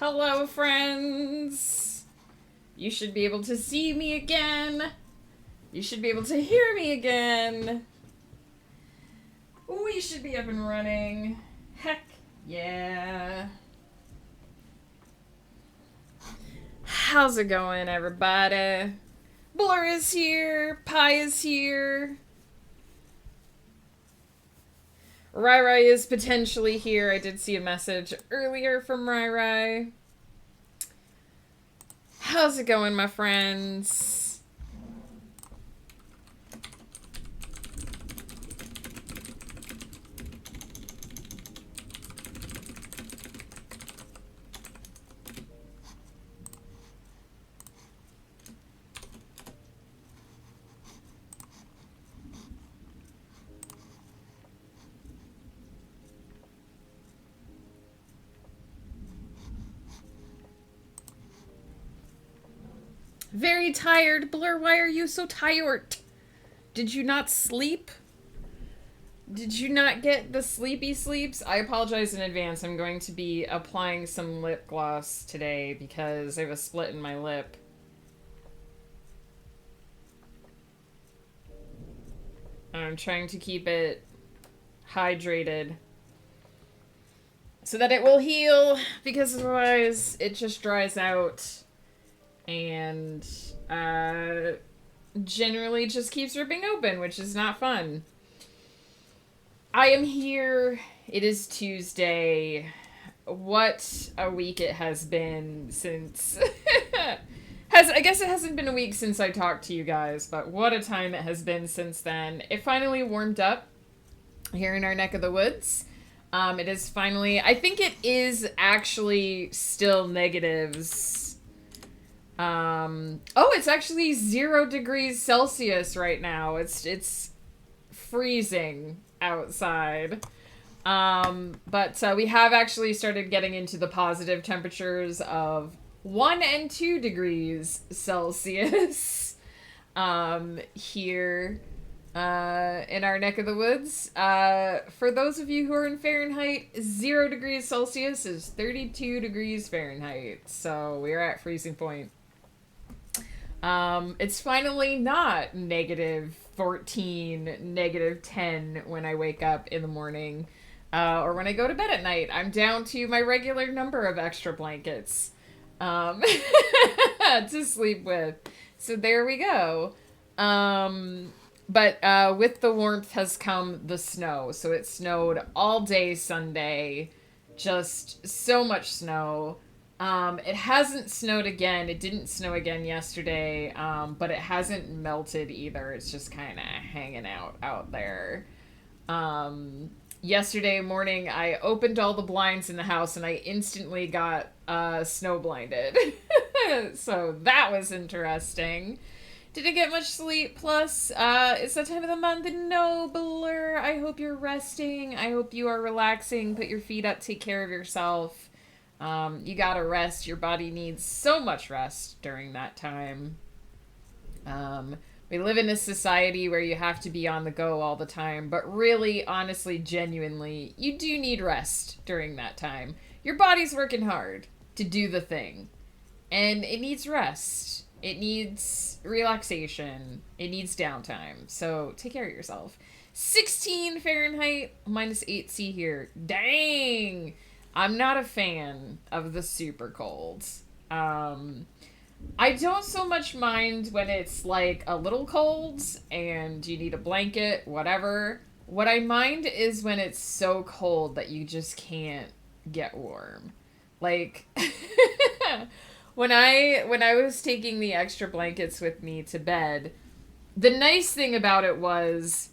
Hello, friends! You should be able to see me again. You should be able to hear me again. We should be up and running. Heck yeah. How's it going, everybody? Blur is here. Pie is here. Rai Rai is potentially here. I did see a message earlier from Rai Rai. How's it going, my friends? Very tired. Blur, why are you so tired? Did you not sleep? Did you not get the sleepy sleeps? I apologize in advance. I'm going to be applying some lip gloss today because I have a split in my lip. I'm trying to keep it hydrated so that it will heal, because otherwise it just dries out and generally just keeps ripping open, which is not fun. I am here. It is Tuesday. What a week it has been since... I guess it hasn't been a week since I talked to you guys, but what a time it has been since then. It finally warmed up here in our neck of the woods. It is finally... I think it is actually still negatives. Oh, it's actually 0 degrees Celsius right now. It's freezing outside. But we have actually started getting into the positive temperatures of 1 and 2 degrees Celsius here in our neck of the woods. For those of you who are in Fahrenheit, 0 degrees Celsius is 32 degrees Fahrenheit. So we're at freezing point. It's finally not negative 14, negative 10 when I wake up in the morning, or when I go to bed at night. I'm down to my regular number of extra blankets, to sleep with. So there we go. But with the warmth has come the snow. So it snowed all day Sunday. Just so much snow. It hasn't snowed again. It didn't snow again yesterday, but it hasn't melted either. It's just kind of hanging out there. Yesterday morning, I opened all the blinds in the house and I instantly got snow blinded. So that was interesting. Didn't get much sleep. Plus, it's that time of the month. No, Blur. I hope you're resting. I hope you are relaxing. Put your feet up. Take care of yourself. You gotta rest. Your body needs so much rest during that time. We live in a society where you have to be on the go all the time, but really, honestly, genuinely, you do need rest during that time. Your body's working hard to do the thing, and it needs rest. It needs relaxation. It needs downtime. So take care of yourself. 16 Fahrenheit, minus 8 C here. Dang! I'm not a fan of the super cold. I don't so much mind when it's like a little cold and you need a blanket, whatever. What I mind is when it's so cold that you just can't get warm. Like when I was taking the extra blankets with me to bed, the nice thing about it was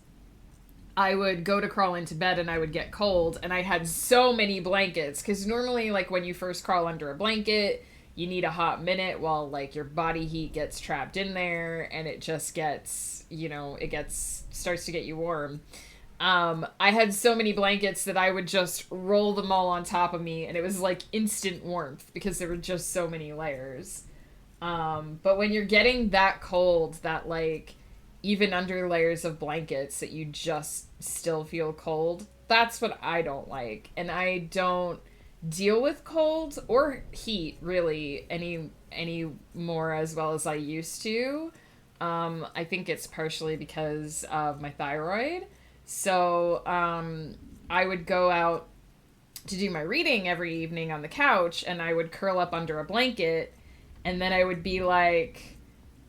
I would go to crawl into bed and I would get cold, and I had so many blankets, because normally, like, when you first crawl under a blanket, you need a hot minute while, like, your body heat gets trapped in there, and it just gets, starts to get you warm. I had so many blankets that I would just roll them all on top of me, and it was, like, instant warmth, because there were just so many layers. But when you're getting that cold, that, like, even under layers of blankets that you just still feel cold, that's what I don't like. And I don't deal with cold or heat really any more as well as I used to. I think it's partially because of my thyroid. So I would go out to do my reading every evening on the couch, and I would curl up under a blanket, and then I would be like,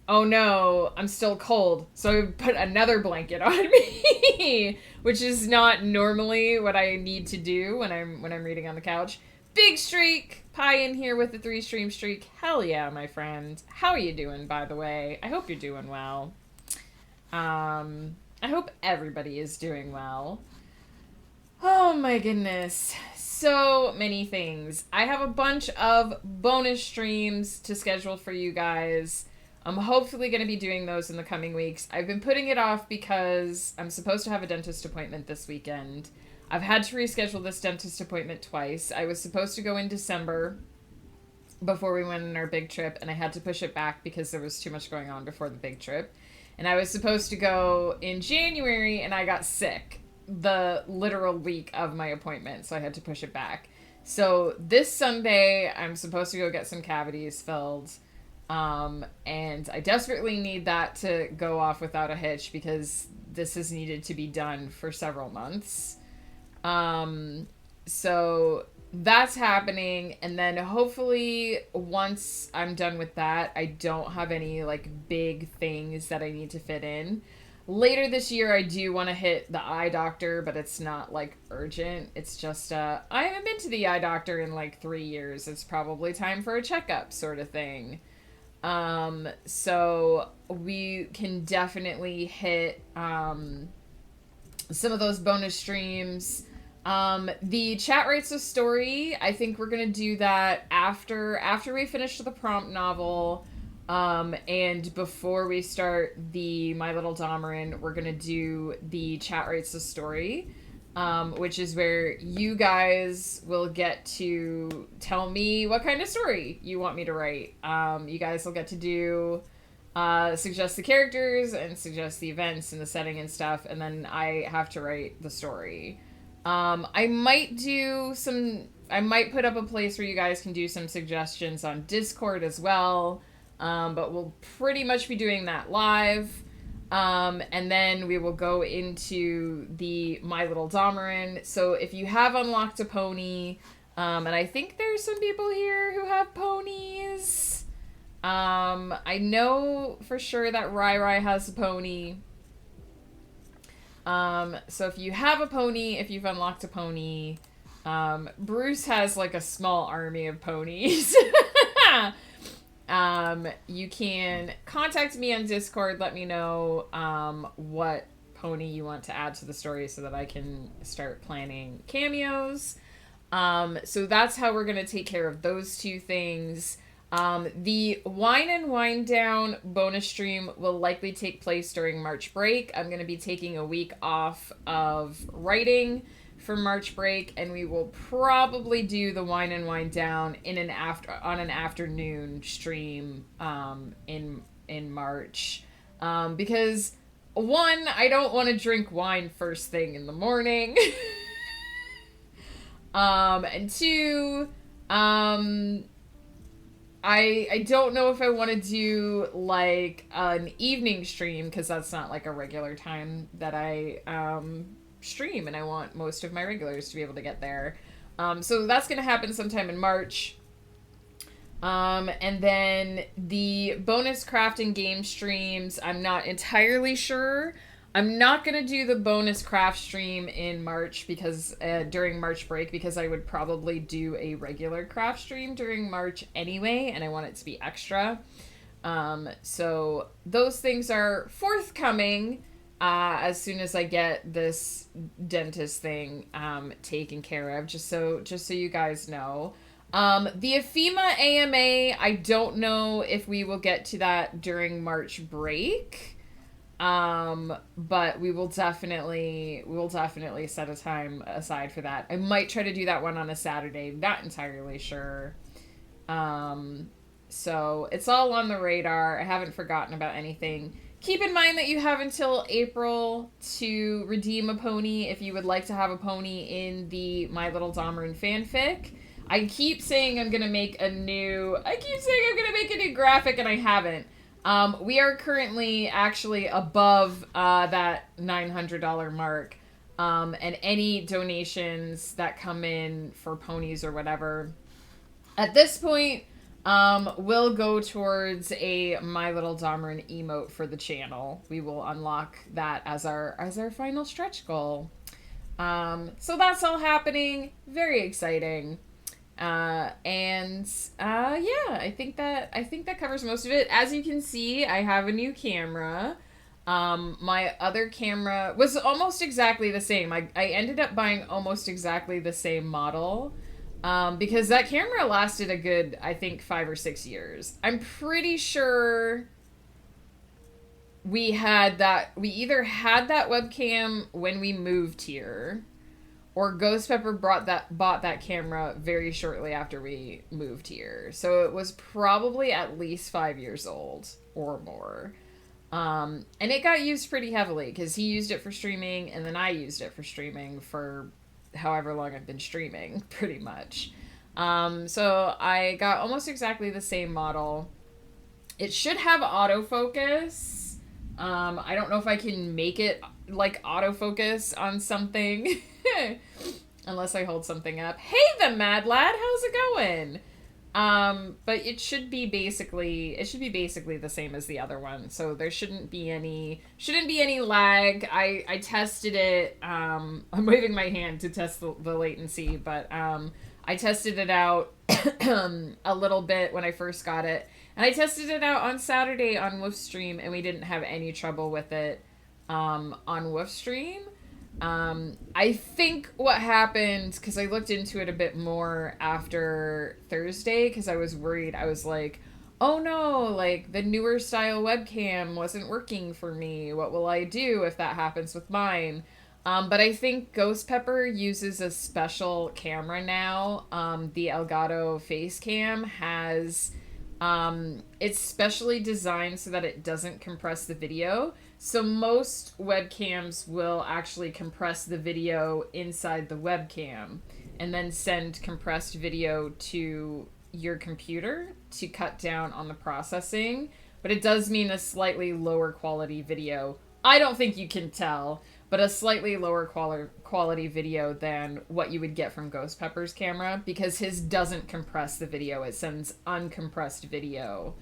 oh no, I'm still cold. So I would put another blanket on me, which is not normally what I need to do when I'm reading on the couch. Big streak, pie in here with the 3-stream streak. Hell yeah, my friend. How are you doing, by the way? I hope you're doing well. I hope everybody is doing well. Oh my goodness. So many things. I have a bunch of bonus streams to schedule for you guys. I'm hopefully going to be doing those in the coming weeks. I've been putting it off because I'm supposed to have a dentist appointment this weekend. I've had to reschedule this dentist appointment twice. I was supposed to go in December before we went on our big trip, and I had to push it back because there was too much going on before the big trip. And I was supposed to go in January, and I got sick the literal week of my appointment, so I had to push it back. So this Sunday, I'm supposed to go get some cavities filled. And I desperately need that to go off without a hitch because this has needed to be done for several months. So that's happening. And then hopefully once I'm done with that, I don't have any like big things that I need to fit in. Later this year, I do want to hit the eye doctor, but it's not like urgent. It's just, I haven't been to the eye doctor in like 3 years. It's probably time for a checkup sort of thing. So we can definitely hit, some of those bonus streams. The chat writes a story. I think we're going to do that after we finish the prompt novel. And before we start the My Little Domarin, we're going to do the chat writes a story. Which is where you guys will get to tell me what kind of story you want me to write. You guys will get to do, suggest the characters and suggest the events and the setting and stuff, and then I have to write the story. I might put up a place where you guys can do some suggestions on Discord as well, but we'll pretty much be doing that live. And then we will go into the My Little Domarin. So if you have unlocked a pony, and I think there's some people here who have ponies. I know for sure that Rai has a pony. So if you have a pony, if you've unlocked a pony, Bruce has like a small army of ponies. You can contact me on Discord, let me know what pony you want to add to the story so that I can start planning cameos. So that's how we're going to take care of those two things. The Wine and Wind Down bonus stream will likely take place during March break. I'm going to be taking a week off of writing for March break, and we will probably do the Wine and Wind Down on an afternoon stream in March, because one, I don't want to drink wine first thing in the morning, and two, I don't know if I want to do like an evening stream, because that's not like a regular time that I stream, and I want most of my regulars to be able to get there. So that's going to happen sometime in March. And then the bonus crafting game streams, I'm not entirely sure. I'm not going to do the bonus craft stream in March because during March break, because I would probably do a regular craft stream during March anyway, and I want it to be extra. So those things are forthcoming as soon as I get this dentist thing taken care of, just so you guys know. The Ephema AMA, I don't know if we will get to that during March break. But we will definitely set a time aside for that. I might try to do that one on a Saturday, not entirely sure. So it's all on the radar. I haven't forgotten about anything. Keep in mind that you have until April to redeem a pony if you would like to have a pony in the My Little Domarin fanfic. I keep saying I'm gonna make a new graphic, and I haven't. We are currently actually above that $900 mark. And any donations that come in for ponies or whatever, at this point, will go towards a My Little Domerin emote for the channel. We will unlock that as our final stretch goal. So that's all happening. Very exciting. Yeah, I think that covers most of it. As you can see, I have a new camera. My other camera was almost exactly the same. I ended up buying almost exactly the same model. Because that camera lasted a good, I think, 5 or 6 years. I'm pretty sure we either had that webcam when we moved here, or Ghost Pepper bought that camera very shortly after we moved here. So it was probably at least 5 years old or more. And it got used pretty heavily because he used it for streaming, and then I used it for streaming for however long I've been streaming, pretty much. So I got almost exactly the same model. It should have autofocus. I don't know if I can make it like autofocus on something unless I hold something up. Hey, the Mad Lad, how's it going? But it should be basically the same as the other one. So there shouldn't be any lag. I tested it. I'm waving my hand to test the latency, but I tested it out a little bit when I first got it. And I tested it out on Saturday on Woofstream, and we didn't have any trouble with it on Woofstream. I think what happened, because I looked into it a bit more after Thursday, because I was worried. I was like, oh no, like the newer style webcam wasn't working for me. What will I do if that happens with mine? But I think Ghost Pepper uses a special camera now. The Elgato face cam has... it's specially designed so that it doesn't compress the video. So most webcams will actually compress the video inside the webcam and then send compressed video to your computer to cut down on the processing. But it does mean a slightly lower quality video. I don't think you can tell, but a slightly lower quality video than what you would get from Ghost Pepper's camera, because his doesn't compress the video. It sends uncompressed video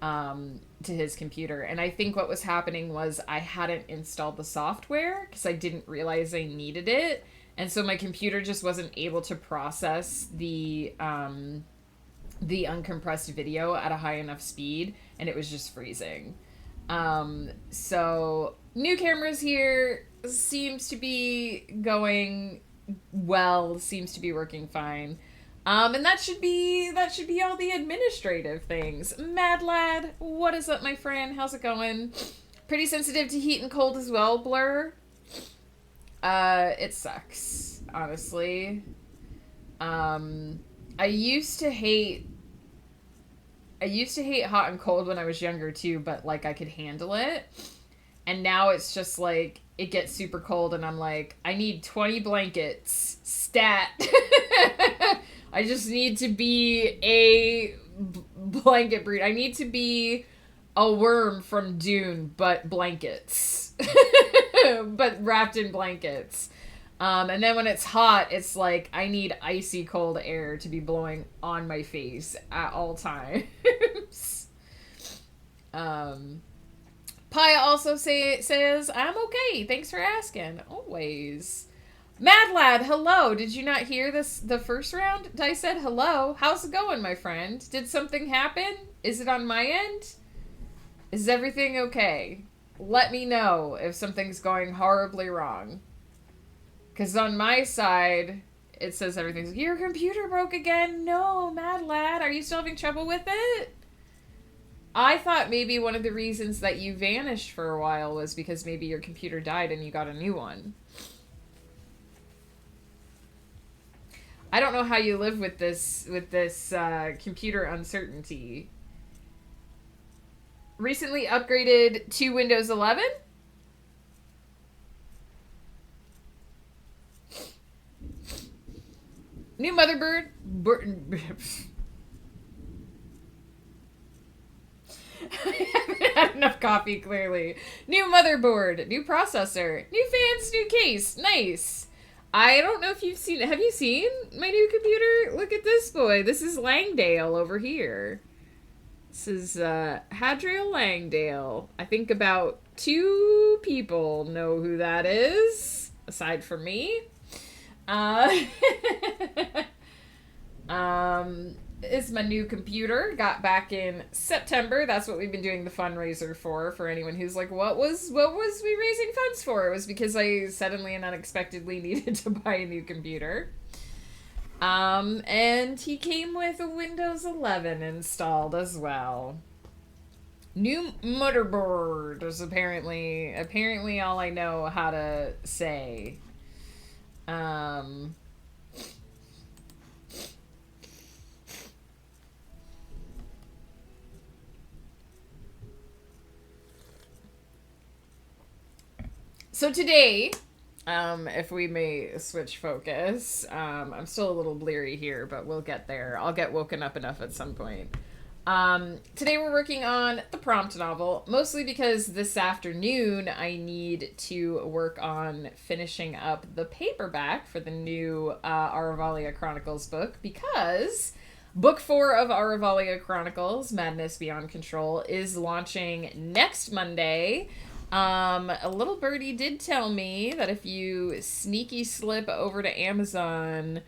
to his computer. And I think what was happening was I hadn't installed the software because I didn't realize I needed it. And so my computer just wasn't able to process the uncompressed video at a high enough speed, and it was just freezing. So new cameras here, seems to be going well, seems to be working fine. And that should be all the administrative things. Mad Lad, what is up, my friend? How's it going? Pretty sensitive to heat and cold as well, Blur. It sucks, honestly. I used to hate hot and cold when I was younger too, but like I could handle it. And now it's just like it gets super cold and I'm like, I need 20 blankets. Stat. I just need to be a blanket breed. I need to be a worm from Dune, but blankets. But wrapped in blankets. And then when it's hot, it's like I need icy cold air to be blowing on my face at all times. Paya also says, I'm okay. Thanks for asking. Always. Mad Lad, hello. Did you not hear the first round? I said hello. How's it going, my friend? Did something happen? Is it on my end? Is everything okay? Let me know if something's going horribly wrong. Because on my side, it says everything's... Your computer broke again? No, Mad Lad. Are you still having trouble with it? I thought maybe one of the reasons that you vanished for a while was because maybe your computer died and you got a new one. I don't know how you live with this computer uncertainty. Recently upgraded to Windows 11? New motherboard. I haven't had enough coffee, clearly. New motherboard, new processor, new fans, new case. Nice. I don't know if you've seen it. Have you seen my new computer? Look at this boy. This is Langdale over here. This is Hadriel Langdale. I think about 2 people know who that is, aside from me. Is my new computer. Got back in September. That's what we've been doing the fundraiser for anyone who's like, what was we raising funds for? It was because I suddenly and unexpectedly needed to buy a new computer. And he came with a Windows 11 installed as well. New motherboard is apparently all I know how to say. So today, if we may switch focus, I'm still a little bleary here, but we'll get there. I'll get woken up enough at some point. Today we're working on the prompt novel, mostly because this afternoon I need to work on finishing up the paperback for the new Aravalia Chronicles book, because Book 4 of Aravalia Chronicles, Madness Beyond Control, is launching next Monday. A little birdie did tell me that if you sneaky slip over to Amazon,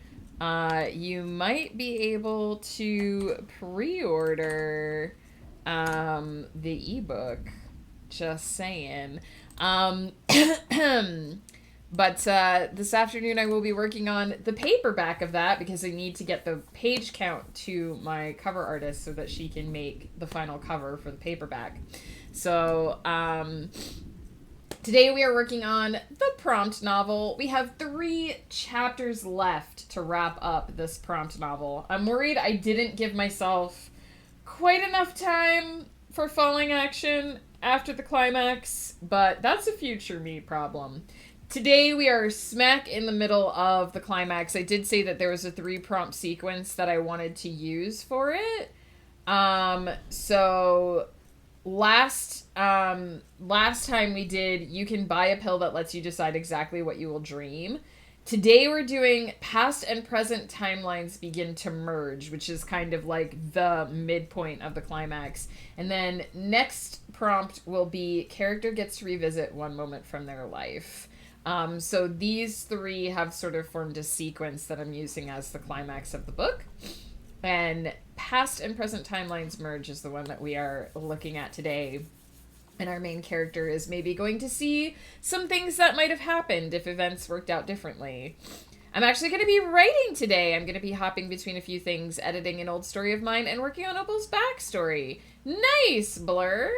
you might be able to pre-order the ebook. Just saying. But this afternoon I will be working on the paperback of that because I need to get the page count to my cover artist so that she can make the final cover for the paperback. So, today we are working on the prompt novel. We have 3 chapters left to wrap up this prompt novel. I'm worried I didn't give myself quite enough time for falling action after the climax, but that's a future me problem. Today we are smack in the middle of the climax. I did say that there was a 3 prompt sequence that I wanted to use for it. So last time we did, you can buy a pill that lets you decide exactly what you will dream. Today we're doing past and present timelines begin to merge, which is kind of like the midpoint of the climax. And then next prompt will be character gets to revisit one moment from their life. So these 3 have sort of formed a sequence that I'm using as the climax of the book. And past and present timelines merge is the one that we are looking at today. And our main character is maybe going to see some things that might have happened if events worked out differently. I'm actually going to be writing today. I'm going to be hopping between a few things, editing an old story of mine, and working on Opal's backstory. Nice, Blur!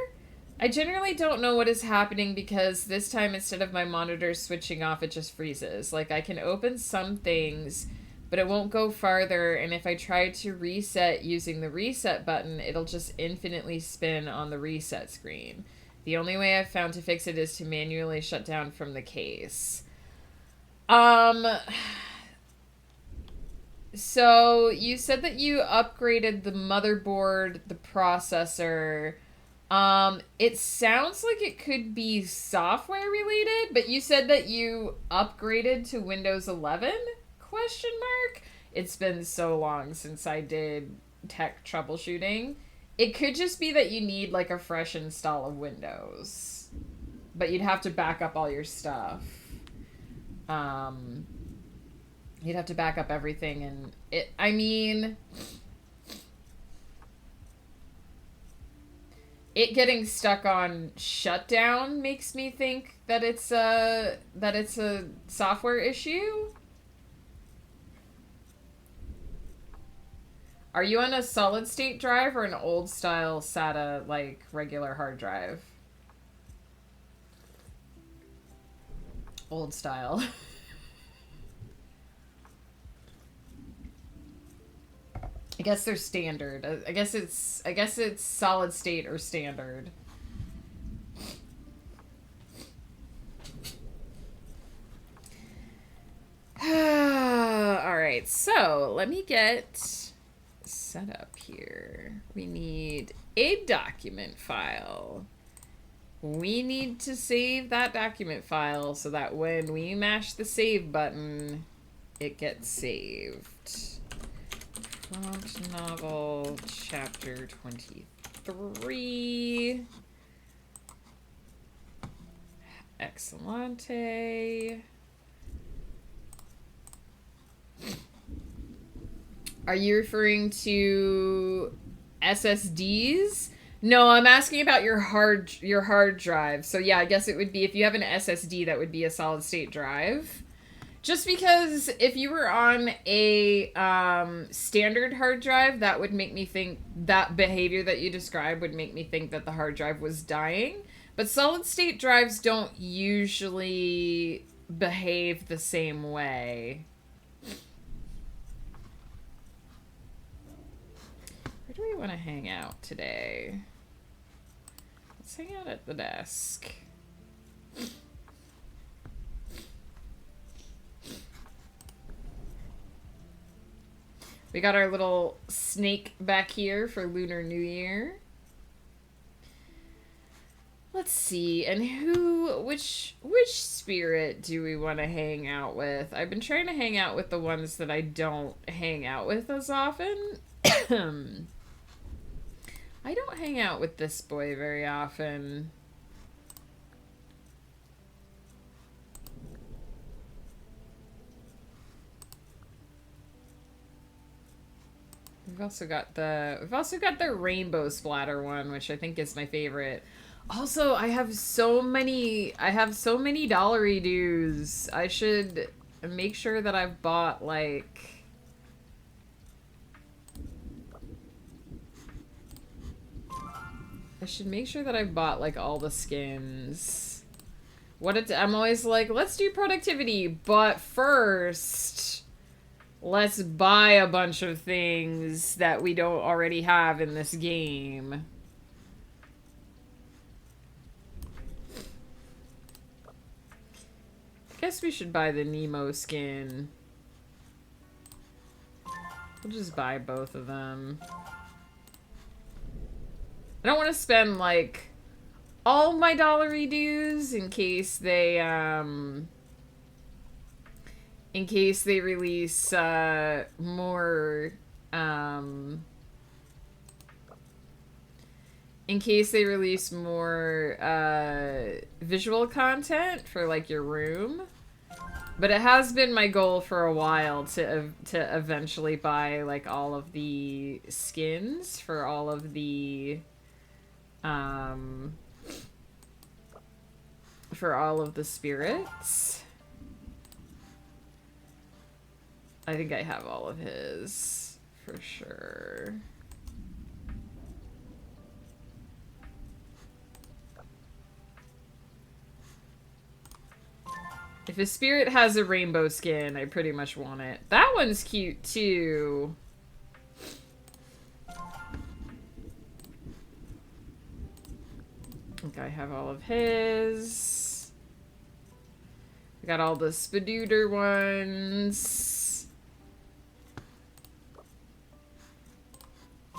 I generally don't know what is happening because this time instead of my monitor switching off, it just freezes. Like, I can open some things, but it won't go farther, and if I try to reset using the reset button, it'll just infinitely spin on the reset screen. The only way I've found to fix it is to manually shut down from the case. So you said that you upgraded the motherboard, the processor. It sounds like it could be software related, but you said that you upgraded to Windows 11? ? It's been so long since I did tech troubleshooting. It could just be that you need like a fresh install of Windows, but you'd have to back up all your stuff. You'd have to back up everything, and it getting stuck on shutdown makes me think that it's a software issue. Are you on a solid state drive or an old style SATA, like regular hard drive? Old style. I guess they're standard. I guess it's solid state or standard. Alright, so let me get set up here. We need a document file. We need to save that document file so that when we mash the save button, it gets saved. Prompt novel, chapter 23. Excellente. Are you referring to SSDs? No, I'm asking about your hard drive. So yeah, I guess it would be if you have an SSD, that would be a solid state drive. Just because if you were on a standard hard drive, that would make me think that behavior that you described would make me think that the hard drive was dying. But solid state drives don't usually behave the same way. Where do we want to hang out today? Let's hang out at the desk. We got our little snake back here for Lunar New Year. Let's see, and which spirit do we want to hang out with? I've been trying to hang out with the ones that I don't hang out with as often. I don't hang out with this boy very often. We've also got the rainbow splatter one, which I think is my favorite. Also, I have so many dollary dues. I should make sure that I've bought like all the skins. I'm always like, let's do productivity, but first let's buy a bunch of things that we don't already have in this game. I guess we should buy the Nemo skin. We'll just buy both of them. I don't want to spend, like, all my dollary dues in case they release, more, visual content for, like, your room. But it has been my goal for a while to eventually buy, like, all of the skins for all of the, spirits. I think I have all of his, for sure. If a spirit has a rainbow skin, I pretty much want it. That one's cute, too. I think I have all of his. I got all the Spadooter ones. I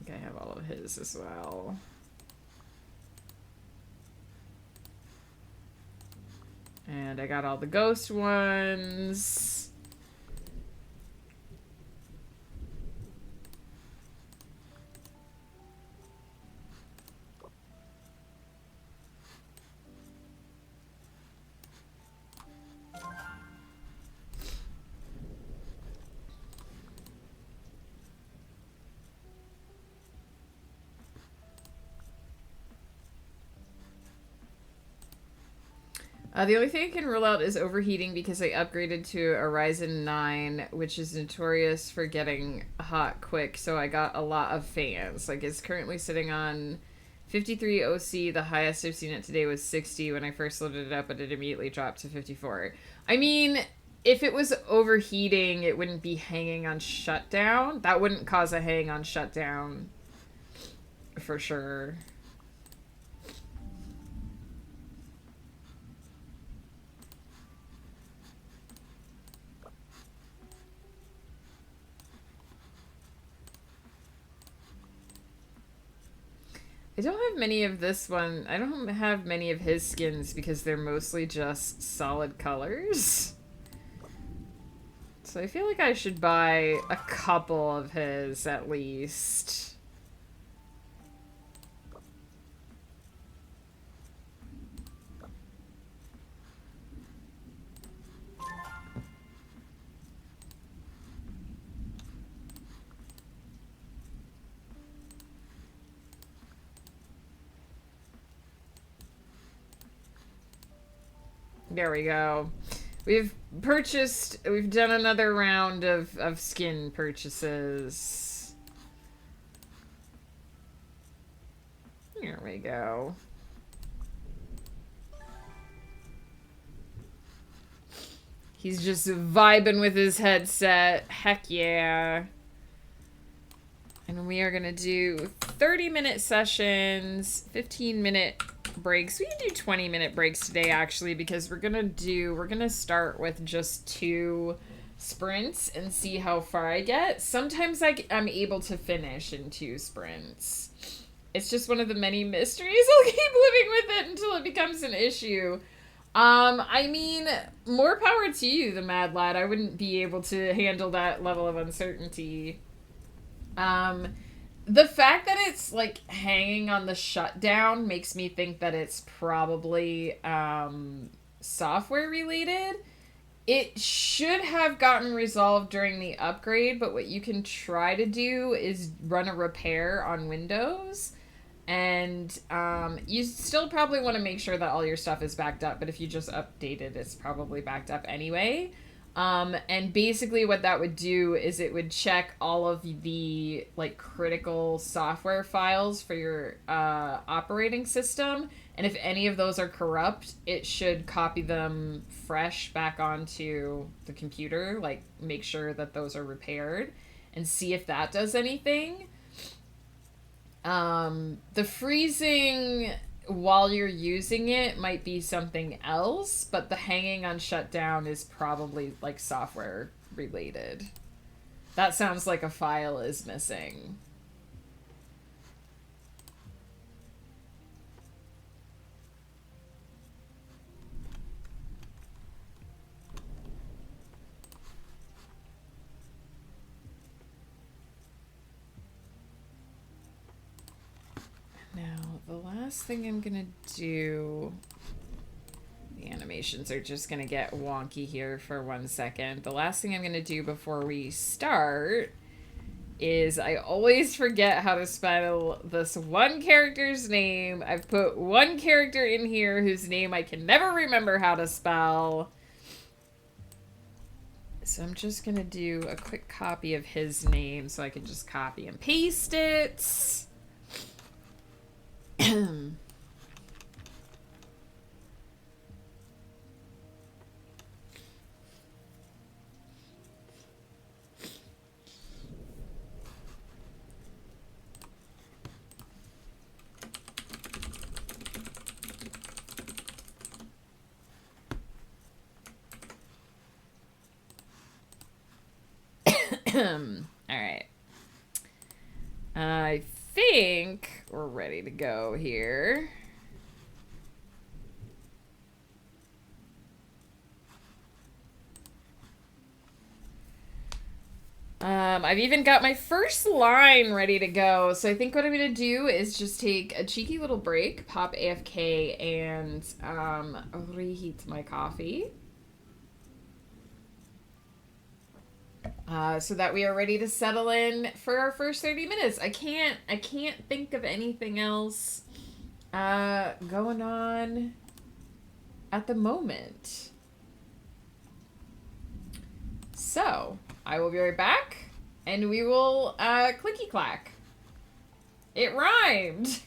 think I have all of his as well. And I got all the ghost ones. The only thing I can rule out is overheating because I upgraded to a Ryzen 9, which is notorious for getting hot quick, so I got a lot of fans. Like, it's currently sitting on 53 OC. The highest I've seen it today was 60 when I first loaded it up, but it immediately dropped to 54. I mean, if it was overheating, it wouldn't be hanging on shutdown. That wouldn't cause a hang on shutdown, for sure. I don't have many of this one. I don't have many of his skins because they're mostly just solid colors. So I feel like I should buy a couple of his at least. There we go. We've done another round of skin purchases. Here we go. He's just vibing with his headset. Heck yeah. And we are going to do 30-minute sessions, 15-minute breaks. We can do 20-minute breaks today, actually, because we're going to start with just 2 sprints and see how far I get. Sometimes I'm able to finish in 2 sprints. It's just one of the many mysteries. I'll keep living with it until it becomes an issue. I mean, more power to you, the Mad Lad. I wouldn't be able to handle that level of uncertainty. The fact that it's, like, hanging on the shutdown makes me think that it's probably, software related. It should have gotten resolved during the upgrade, but what you can try to do is run a repair on Windows. And, you still probably want to make sure that all your stuff is backed up, but if you just update it, it's probably backed up anyway. And basically what that would do is it would check all of the, like, critical software files for your operating system. And if any of those are corrupt, it should copy them fresh back onto the computer, like, make sure that those are repaired and see if that does anything. The freezing while you're using it might be something else, but the hanging on shutdown is probably, like, software related. That sounds like a file is missing. Now, the last thing I'm gonna do... The animations are just gonna get wonky here for 1 second. The last thing I'm gonna do before we start is I always forget how to spell this one character's name. I've put one character in here whose name I can never remember how to spell. So I'm just gonna do a quick copy of his name so I can just copy and paste it. Alright. I think we're ready to go here. I've even got my first line ready to go. So I think what I'm going to do is just take a cheeky little break, pop AFK, and reheat my coffee. So that we are ready to settle in for our first 30 minutes. I can't think of anything else going on at the moment. So, I will be right back, and we will clicky clack. It rhymed!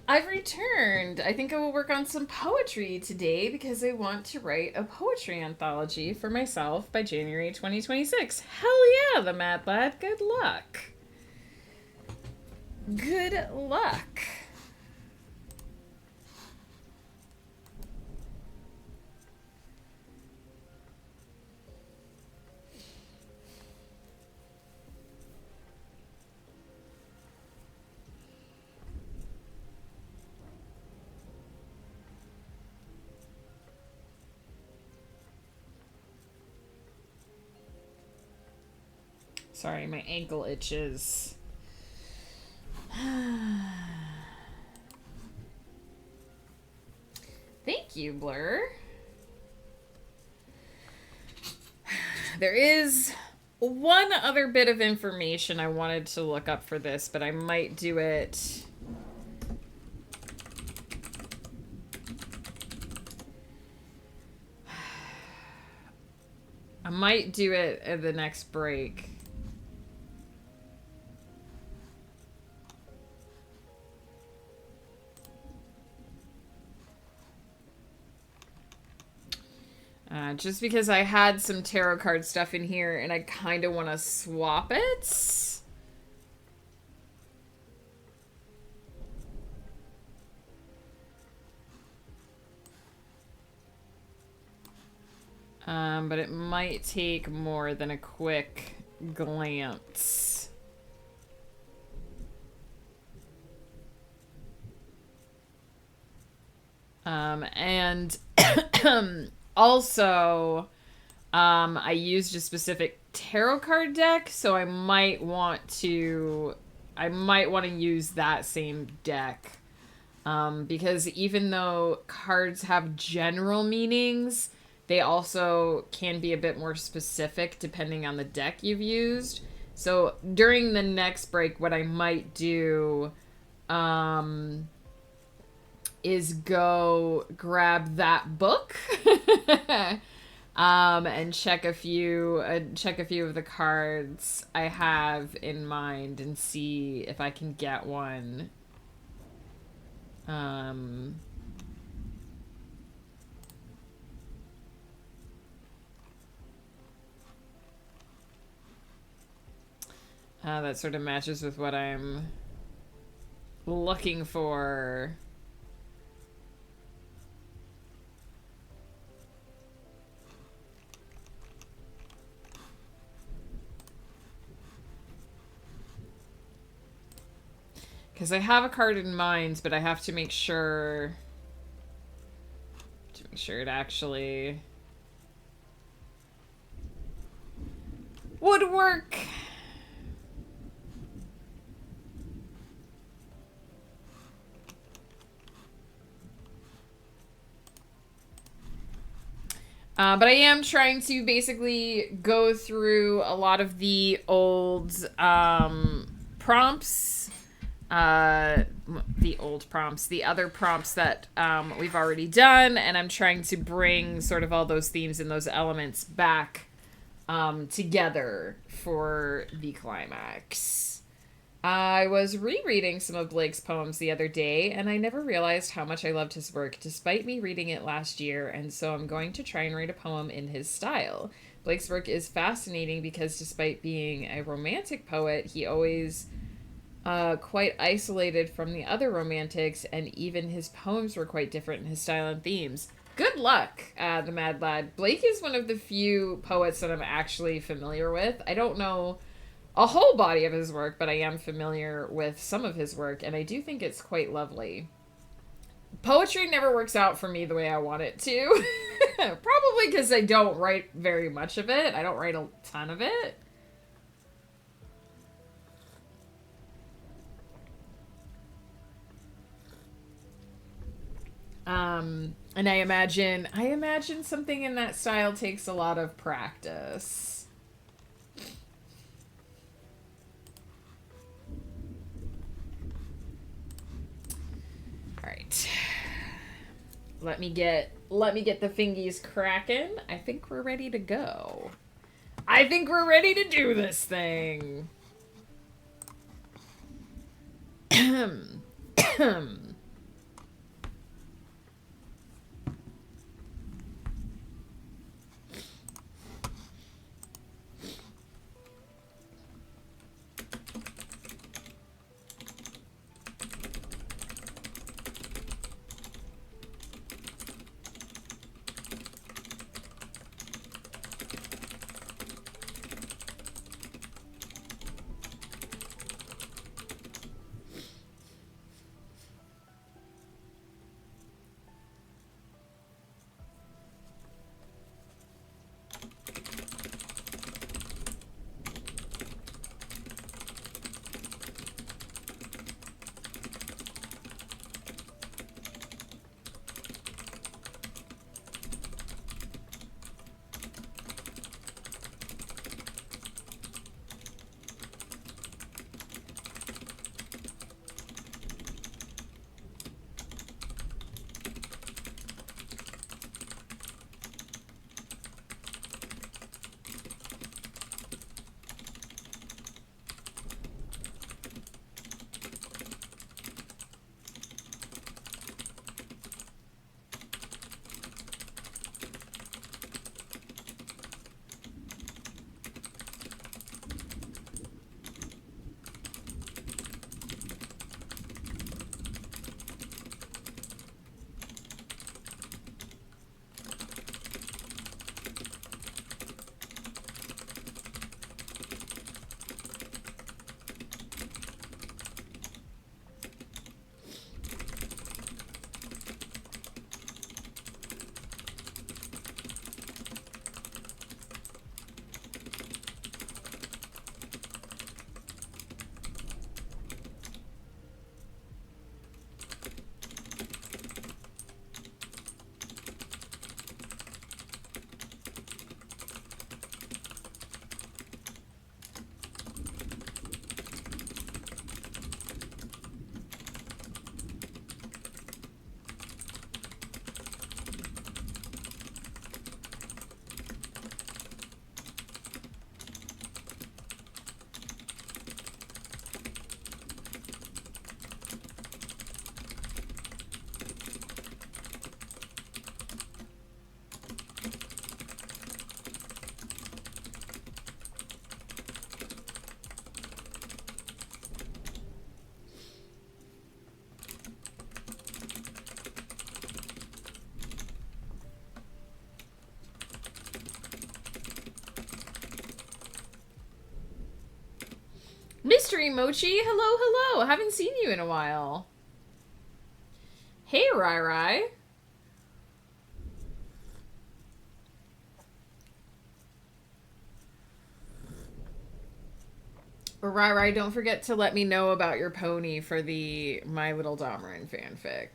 I've returned. I think I will work on some poetry today because I want to write a poetry anthology for myself by January 2026. Hell yeah, the Mad Lad. Good luck. Good luck. Sorry, my ankle itches. Thank you, Blur. There is one other bit of information I wanted to look up for this, but I might do it. I might do it at the next break. Just because I had some tarot card stuff in here and I kind of want to swap it. But it might take more than a quick glance. And also, I used a specific tarot card deck, so I might want to use that same deck. Because even though cards have general meanings, they also can be a bit more specific depending on the deck you've used. So during the next break, what I might do is go grab that book and check a few of the cards I have in mind and see if I can get one. That sort of matches with what I'm looking for. Because I have a card in mind, but I have to make sure it actually would work. But I am trying to basically go through a lot of the old prompts. The other prompts that we've already done, and I'm trying to bring sort of all those themes and those elements back together for the climax. I was rereading some of Blake's poems the other day, and I never realized how much I loved his work, despite me reading it last year, and so I'm going to try and write a poem in his style. Blake's work is fascinating because despite being a romantic poet, he always quite isolated from the other romantics, and even his poems were quite different in his style and themes. Good luck, the Mad Lad. Blake is one of the few poets that I'm actually familiar with. I don't know a whole body of his work, but I am familiar with some of his work, and I do think it's quite lovely. Poetry never works out for me the way I want it to. Probably because I don't write very much of it. I don't write a ton of it. And I imagine something in that style takes a lot of practice. All right. Let me get the fingies cracking. I think we're ready to go. I think we're ready to do this thing. stream, Mochi. Hello, hello. Haven't seen you in a while. Hey, Rai Rai. Rai Rai, don't forget to let me know about your pony for the My Little Domerin fanfic.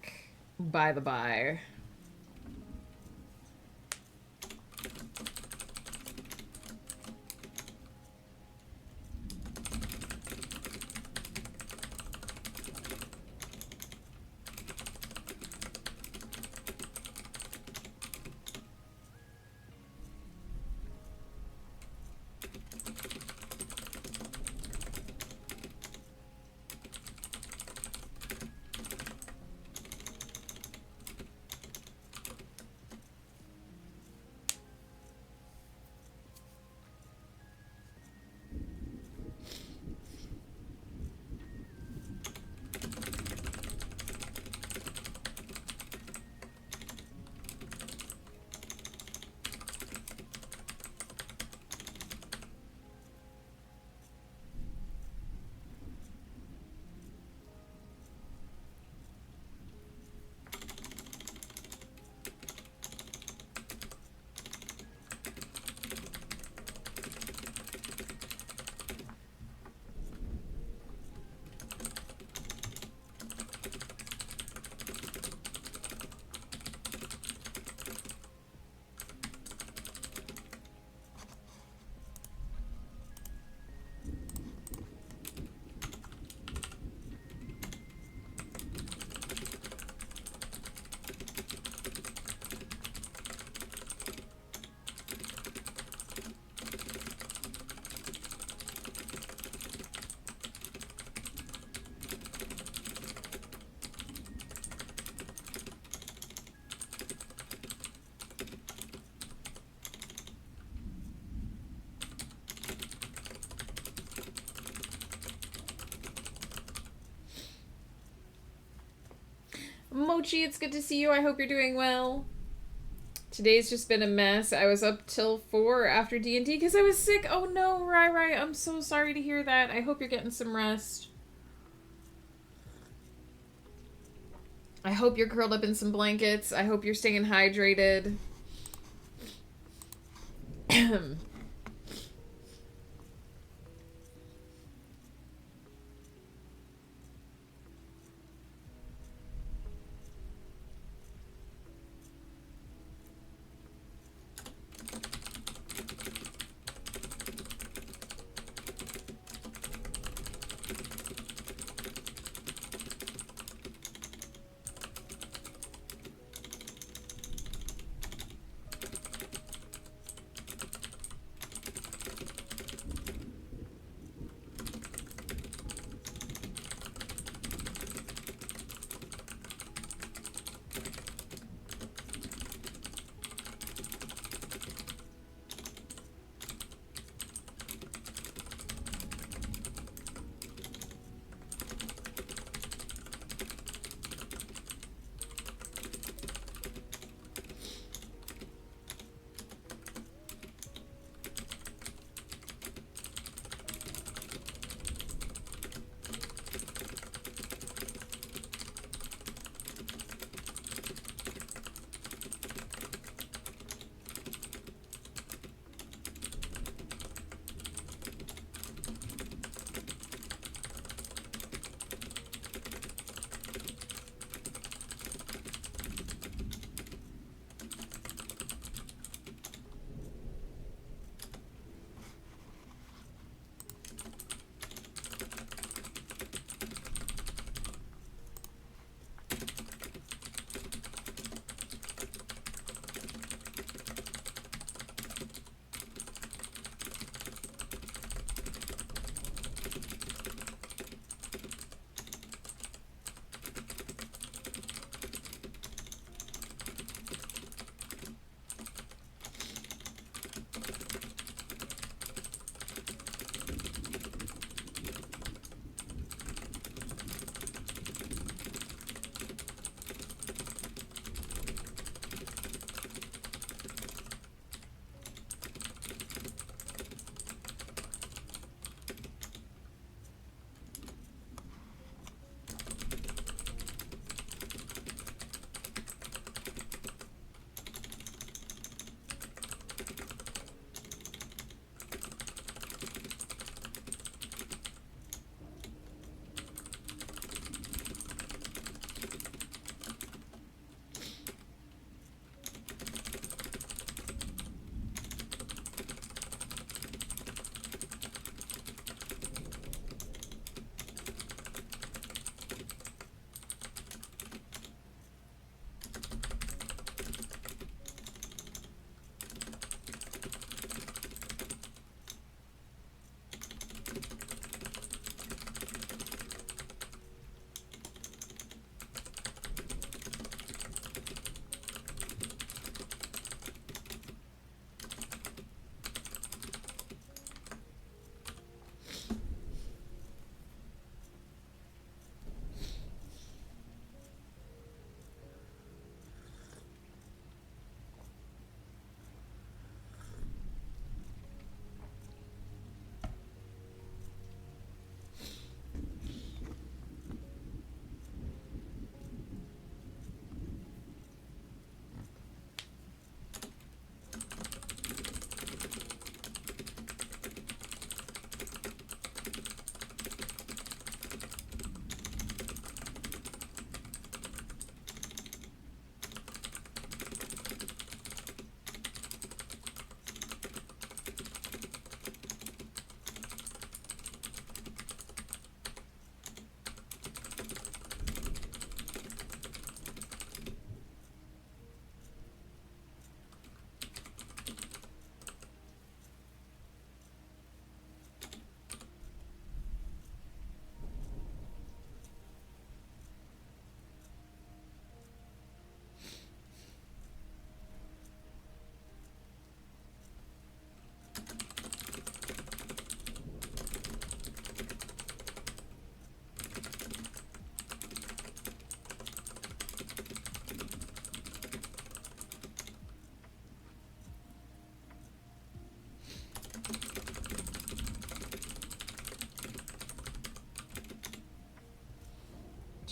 By the by. Mochi, it's good to see you. I hope you're doing well. Today's just been a mess. I was up till 4 after D&D because I was sick. Oh no, Rai Rai, I'm so sorry to hear that. I hope you're getting some rest. I hope you're curled up in some blankets. I hope you're staying hydrated.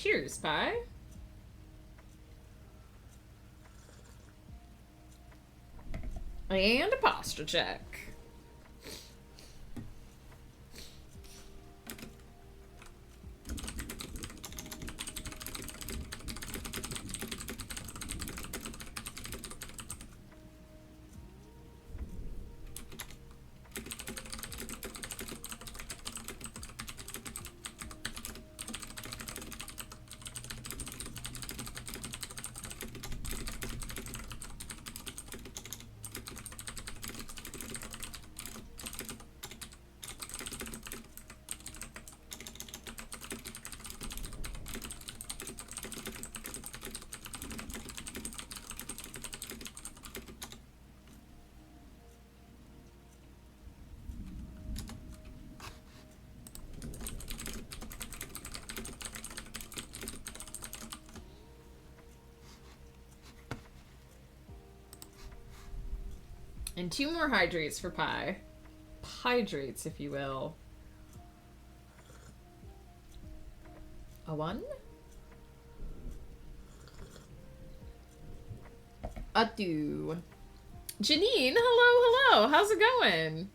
Cheers, Pie. And a pasta check. And 2 more hydrates for Pie. Hydrates, if you will. A 1. A 2. Janine, hello. How's it going?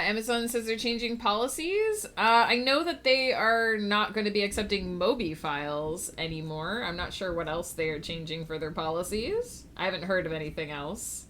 Amazon says they're changing policies. I know that they are not going to be accepting Mobi files anymore. I'm not sure what else they are changing for their policies. I haven't heard of anything else.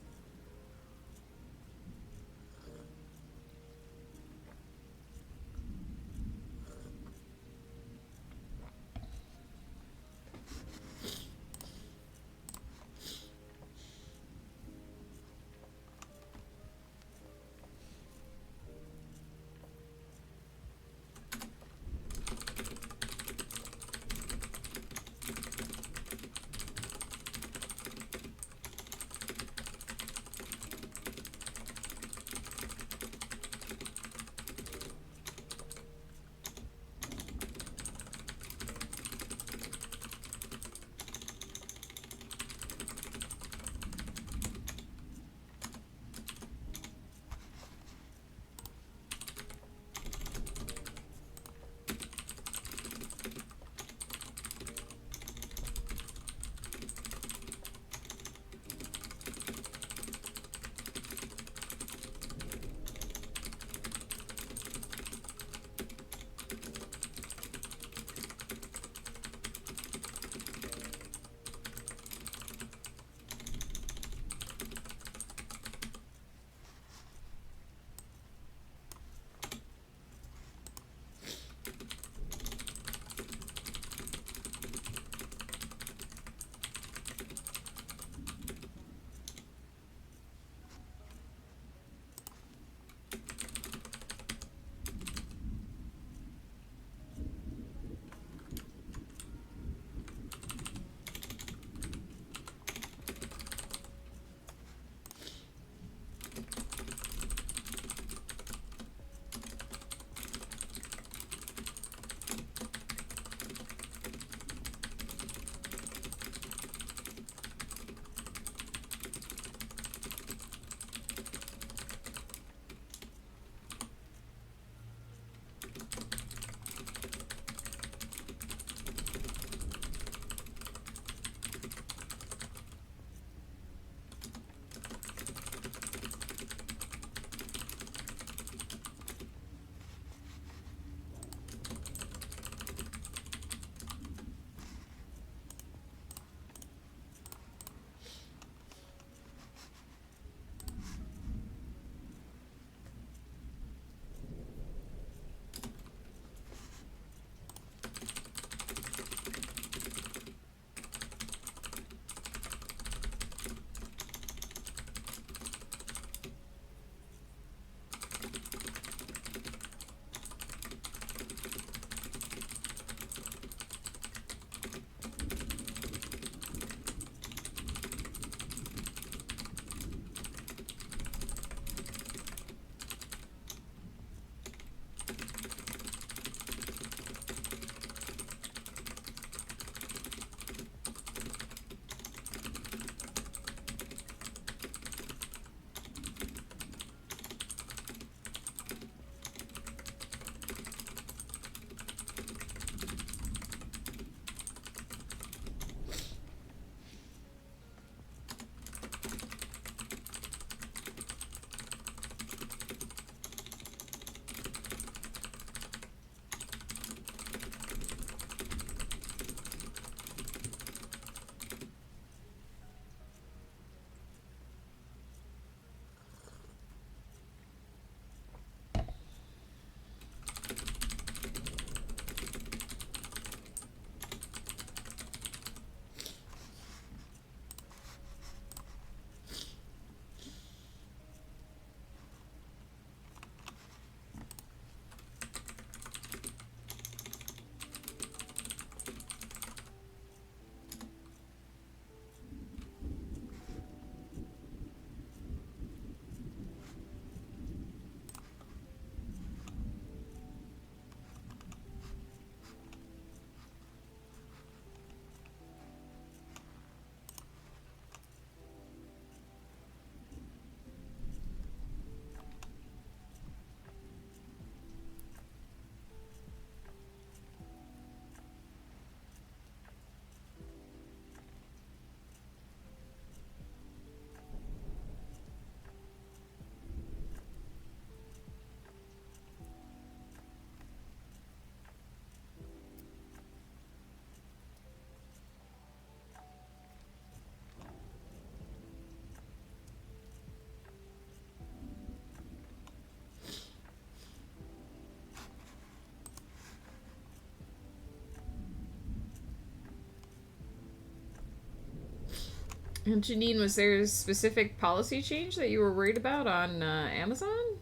And Janine, was there a specific policy change that you were worried about on Amazon?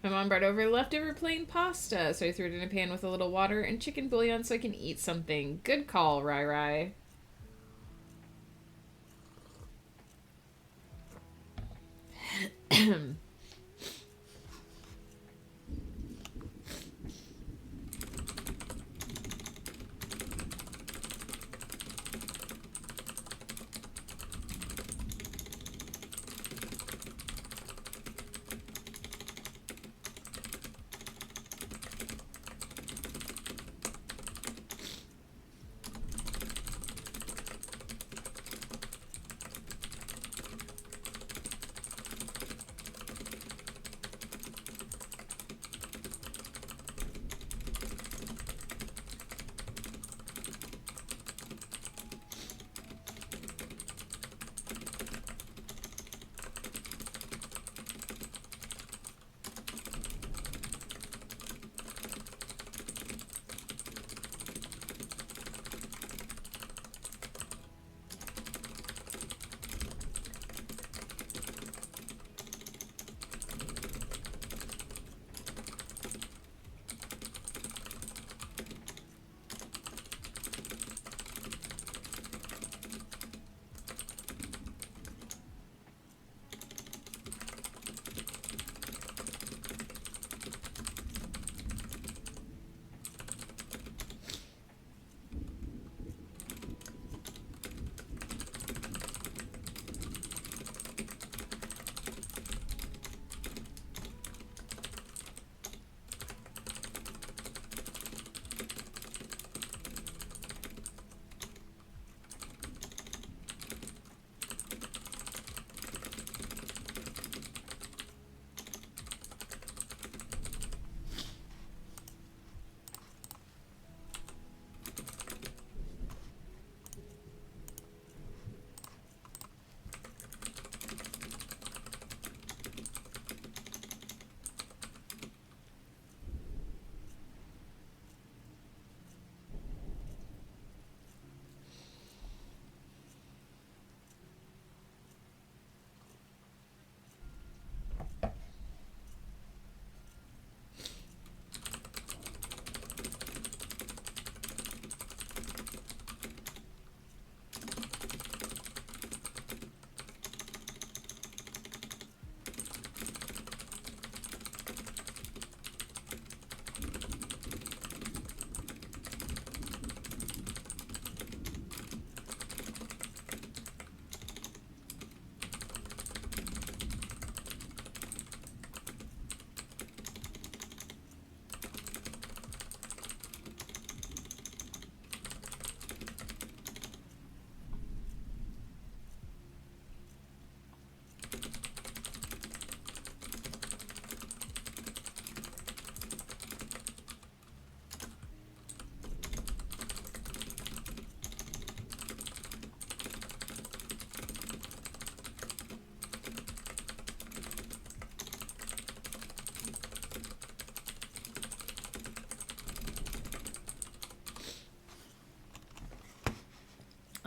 My mom brought over leftover plain pasta, so I threw it in a pan with a little water and chicken bouillon so I can eat something. Good call, Rai Rai.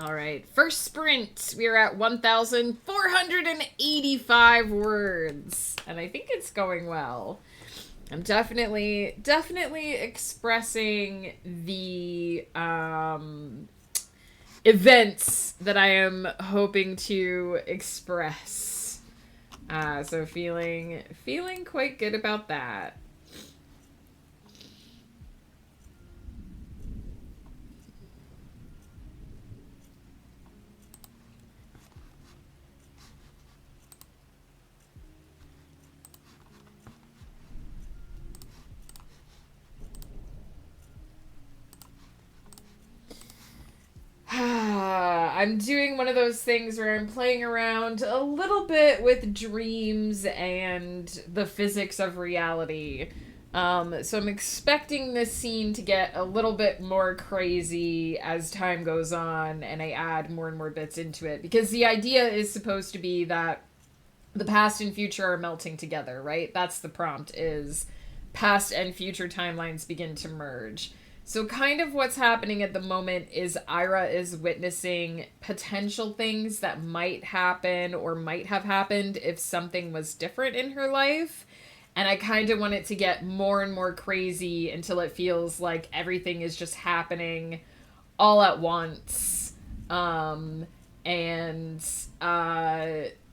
All right, first sprint. We are at 1,485 words, and I think it's going well. I'm definitely expressing the events that I am hoping to express. So feeling quite good about that. I'm doing one of those things where I'm playing around a little bit with dreams and the physics of reality. So I'm expecting this scene to get a little bit more crazy as time goes on and I add more and more bits into it. Because the idea is supposed to be that the past and future are melting together, right? That's the prompt, is past and future timelines begin to merge. So kind of what's happening at the moment is Ira is witnessing potential things that might happen or might have happened if something was different in her life. And I kind of want it to get more and more crazy until it feels like everything is just happening all at once. And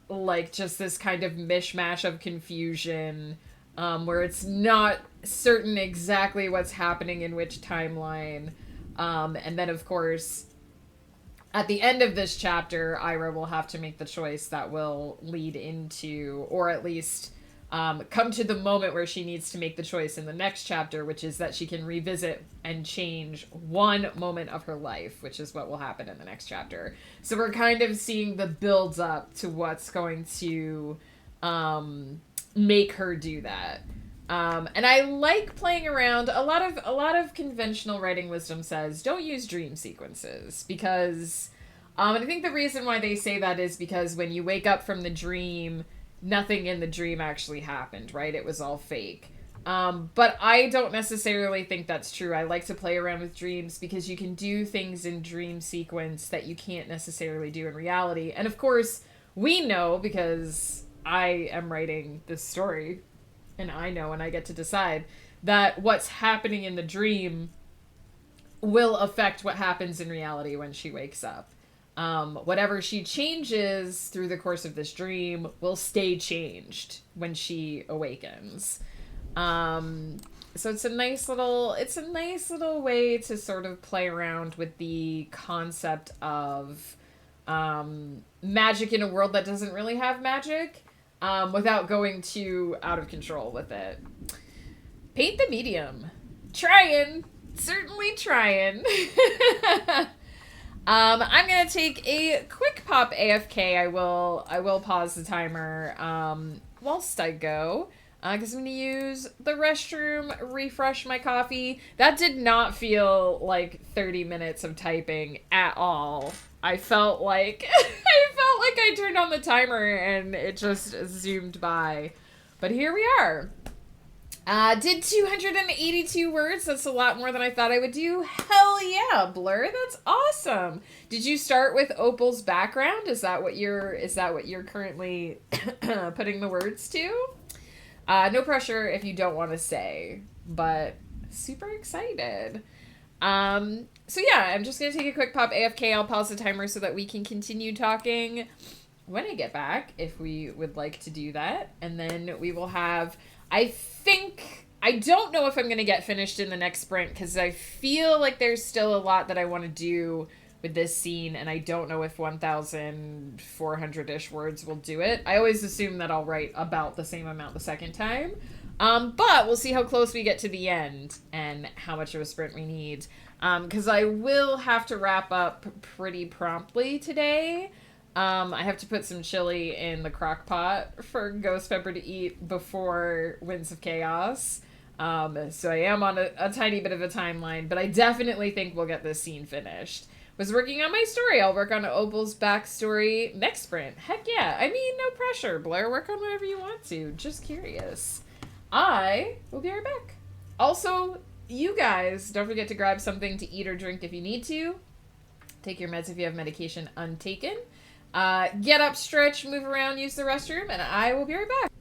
like just this kind of mishmash of confusion, where it's not certain exactly what's happening in which timeline. And then, of course, at the end of this chapter, Ira will have to make the choice that will lead into, or at least come to the moment where she needs to make the choice in the next chapter, which is that she can revisit and change one moment of her life, which is what will happen in the next chapter. So we're kind of seeing the build up to what's going to make her do that. And I like playing around. A lot of conventional writing wisdom says don't use dream sequences because, and I think the reason why they say that is because when you wake up from the dream, nothing in the dream actually happened, right? It was all fake. But I don't necessarily think that's true. I like to play around with dreams because you can do things in dream sequence that you can't necessarily do in reality. And of course, we know because I am writing this story and I know and I get to decide that what's happening in the dream will affect what happens in reality when she wakes up. Whatever she changes through the course of this dream will stay changed when she awakens. So it's a nice little way to sort of play around with the concept of magic in a world that doesn't really have magic, without going too out of control with it. Paint the medium. Trying. Certainly trying. I'm gonna take a quick pop AFK. I will pause the timer whilst I go. Because I'm gonna use the restroom, refresh my coffee. That did not feel like 30 minutes of typing at all. I felt like I turned on the timer and it just zoomed by. But here we are. Did 282 words. That's a lot more than I thought I would do. Hell yeah, Blur. That's awesome. Did you start with Opal's background? Is that what you're currently putting the words to? No pressure if you don't want to say, but super excited. So yeah, I'm just going to take a quick pop AFK. I'll pause the timer so that we can continue talking when I get back, if we would like to do that. And then we will have, I don't know if I'm going to get finished in the next sprint because I feel like there's still a lot that I want to do with this scene, and I don't know if 1,400-ish words will do it. I always assume that I'll write about the same amount the second time. But we'll see how close we get to the end and how much of a sprint we need. Because I will have to wrap up pretty promptly today. I have to put some chili in the crock pot for Ghost Pepper to eat before Winds of Chaos. So I am on a tiny bit of a timeline, but I definitely think we'll get this scene finished. Was working on my story. I'll work on Opal's backstory next sprint. Heck yeah. I mean, no pressure, Blair. Work on whatever you want to. Just curious. I will be right back. Also, you guys, don't forget to grab something to eat or drink if you need to. Take your meds if you have medication untaken. Get up, stretch, move around, use the restroom, and I will be right back.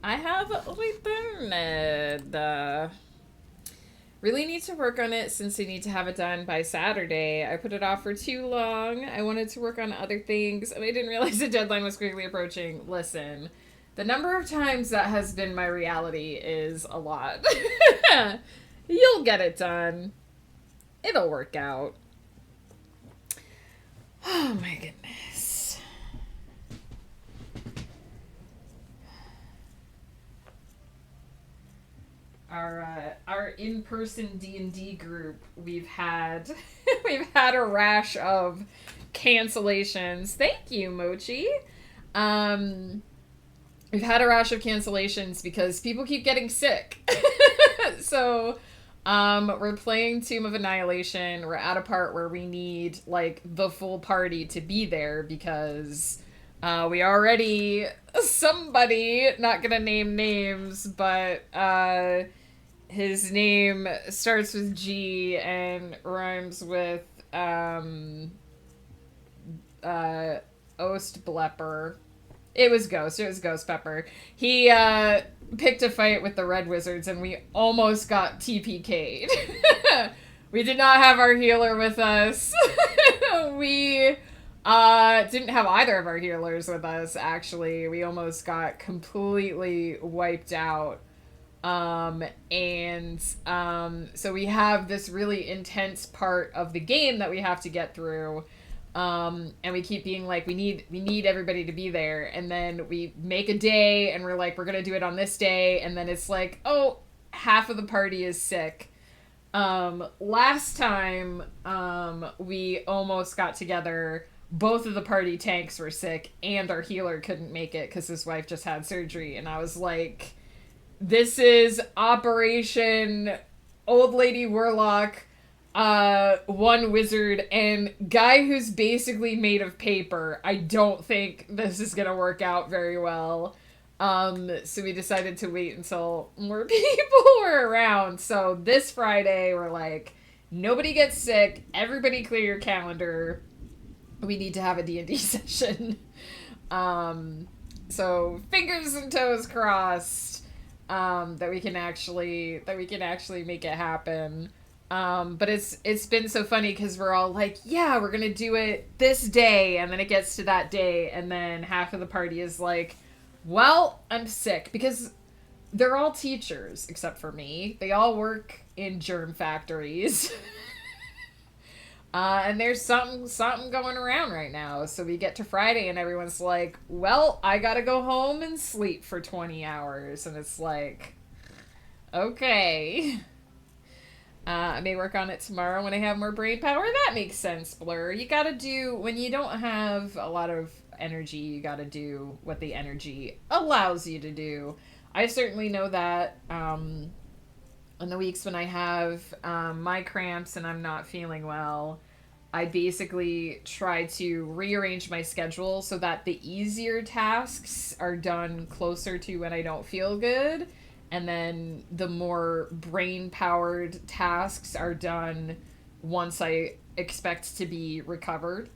I have returned. Really need to work on it since I need to have it done by Saturday. I put it off for too long. I wanted to work on other things, and I didn't realize the deadline was quickly approaching. Listen, the number of times that has been my reality is a lot. You'll get it done. It'll work out. Oh my goodness. Our in-person D&D group, we've had a rash of cancellations. Thank you, Mochi. We've had a rash of cancellations because people keep getting sick. So we're playing Tomb of Annihilation. We're at a part where we need like the full party to be there because we already, somebody, not gonna name names, but his name starts with G and rhymes with Ostblepper. It was Ghost Pepper. He picked a fight with the Red Wizards and we almost got TPK'd. We did not have our healer with us. We didn't have either of our healers with us, actually. We almost got completely wiped out. So we have this really intense part of the game that we have to get through. And we keep being like, we need everybody to be there. And then we make a day and we're like, we're going to do it on this day. And then it's like, oh, half of the party is sick. Last time, we almost got together. Both of the party tanks were sick and our healer couldn't make it because his wife just had surgery. And I was like, this is Operation Old Lady Warlock, one wizard, and guy who's basically made of paper. I don't think this is gonna work out very well. So we decided to wait until more people were around. So this Friday, we're like, nobody gets sick, everybody clear your calendar. We need to have a D&D session. So fingers and toes crossed. That we can actually make it happen. But it's been so funny because we're all like, yeah, we're gonna do it this day, and then it gets to that day, and then half of the party is like, well, I'm sick, because they're all teachers except for me. They all work in germ factories. And there's something going around right now. So we get to Friday and everyone's like, well, I gotta go home and sleep for 20 hours. And it's like, okay. I may work on it tomorrow when I have more brain power. That makes sense, Blur. You gotta do, when you don't have a lot of energy, you gotta do what the energy allows you to do. I certainly know that, on the weeks when I have my cramps and I'm not feeling well, I basically try to rearrange my schedule so that the easier tasks are done closer to when I don't feel good, and then the more brain-powered tasks are done once I expect to be recovered.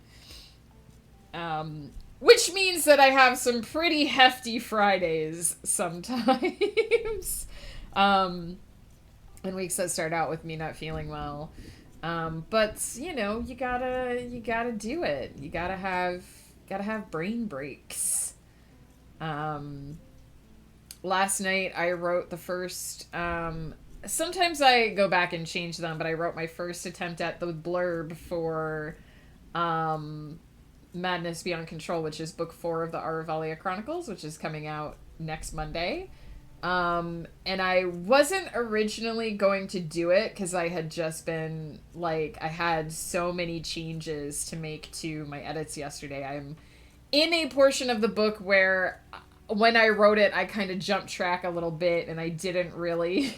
Which means that I have some pretty hefty Fridays sometimes. And weeks that start out with me not feeling well. But you know, you gotta do it. You gotta have brain breaks. Last night I wrote the first, sometimes I go back and change them, but I wrote my first attempt at the blurb for, Madness Beyond Control, which is book 4 of the Aravalia Chronicles, which is coming out next Monday. And I wasn't originally going to do it because I had just been, like, I had so many changes to make to my edits yesterday. I'm in a portion of the book where, when I wrote it, I kind of jumped track a little bit, and I didn't really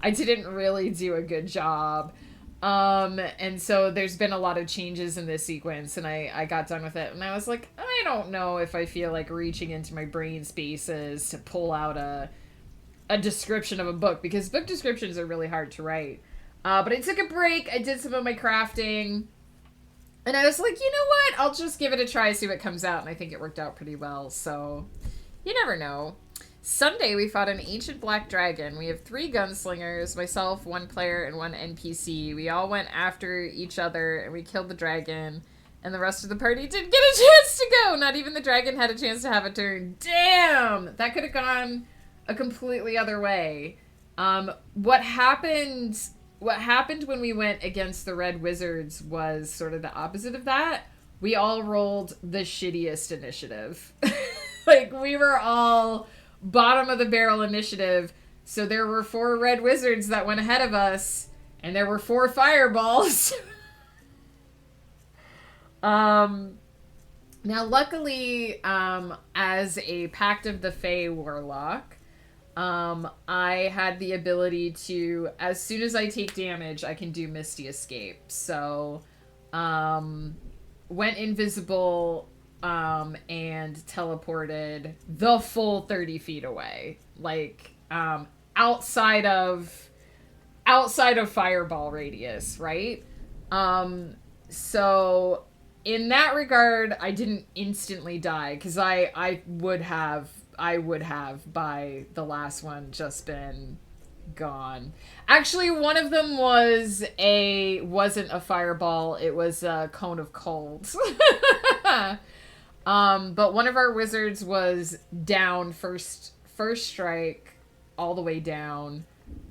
do a good job. And so there's been a lot of changes in this sequence, and I got done with it, and I was like, I don't know if I feel like reaching into my brain spaces to pull out a description of a book, because book descriptions are really hard to write. But I took a break, I did some of my crafting, and I was like, you know what, I'll just give it a try, see what comes out, and I think it worked out pretty well. So, You never know. Sunday, we fought an ancient black dragon. We have 3 gunslingers, myself, 1 player, and 1 NPC. We all went after each other, and we killed the dragon, and the rest of the party didn't get a chance to go. Not even the dragon had a chance to have a turn. Damn! That could have gone a completely other way. What happened when we went against the Red Wizards was sort of the opposite of that. We all rolled the shittiest initiative. Like, we were all bottom of the barrel initiative, so there were 4 Red Wizards that went ahead of us, and there were 4 fireballs. Now, luckily, as a Pact of the Fae warlock, I had the ability to, as soon as I take damage, I can do Misty Escape. So, went invisible, and teleported the full 30 feet away. Like, outside of fireball radius, right? So in that regard, I didn't instantly die, because I would have by the last one just been gone. Actually, one of them wasn't a fireball, it was a cone of cold. But one of our wizards was down first strike, all the way down,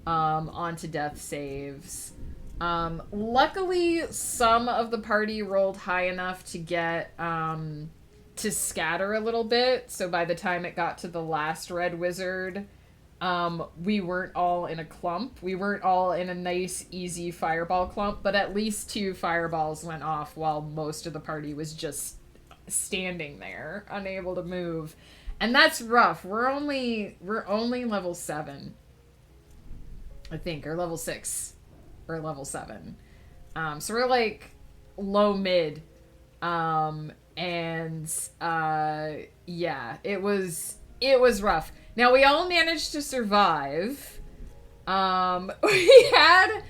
onto death saves. Luckily, some of the party rolled high enough to get, to scatter a little bit, so by the time it got to the last red wizard, we weren't all in a clump. We weren't all in a nice, easy fireball clump, but at least 2 fireballs went off while most of the party was just standing there, unable to move. And that's rough. We're only level 7, I think, or level 6, or level 7. So we're like low mid. Yeah, it was rough. Now, we all managed to survive. We had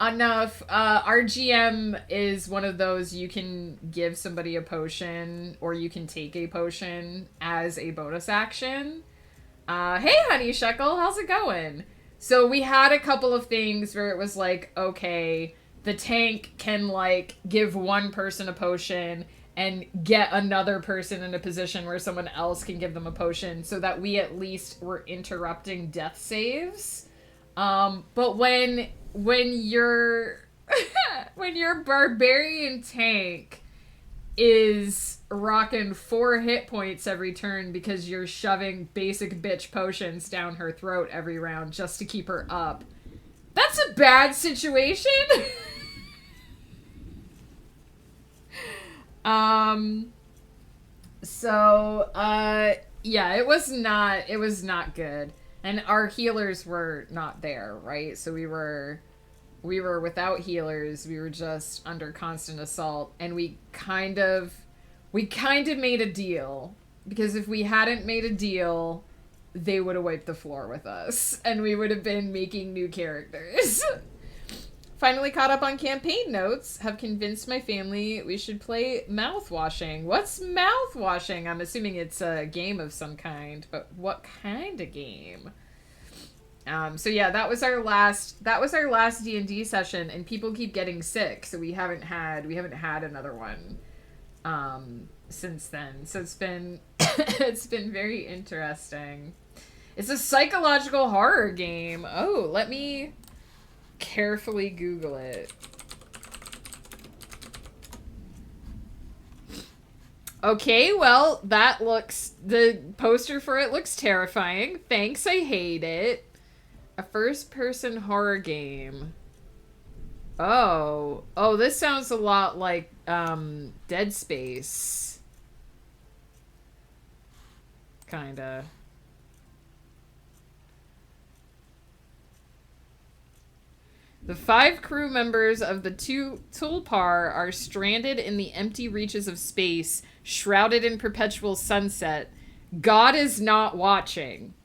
enough. Our GM is one of those, you can give somebody a potion, or you can take a potion as a bonus action. Hey, Honey Shekel, how's it going? So we had a couple of things where it was like, okay, the tank can, like, give one person a potion and get another person in a position where someone else can give them a potion, so that we at least were interrupting death saves. But when your when your barbarian tank is rocking 4 hit points every turn because you're shoving basic bitch potions down her throat every round just to keep her up, that's a bad situation. Yeah, it was not good. And our healers were not there, right? So we were without healers. We were just under constant assault, and we kind of made a deal, because if we hadn't made a deal, they would have wiped the floor with us, and we would have been making new characters. Finally caught up on campaign notes. Have convinced my family we should play mouthwashing. What's mouthwashing? I'm assuming it's a game of some kind, but what kind of game? So yeah, that was our last D&D session, and people keep getting sick, so we haven't had another one since then. So it's been it's been very interesting. It's a psychological horror game. Oh, let me carefully Google it. Okay, well, the poster for it looks terrifying. Thanks, I hate it. A first-person horror game. Oh, this sounds a lot like Dead Space. Kinda. The 5 crew members of the Tulpar are stranded in the empty reaches of space, shrouded in perpetual sunset. God is not watching.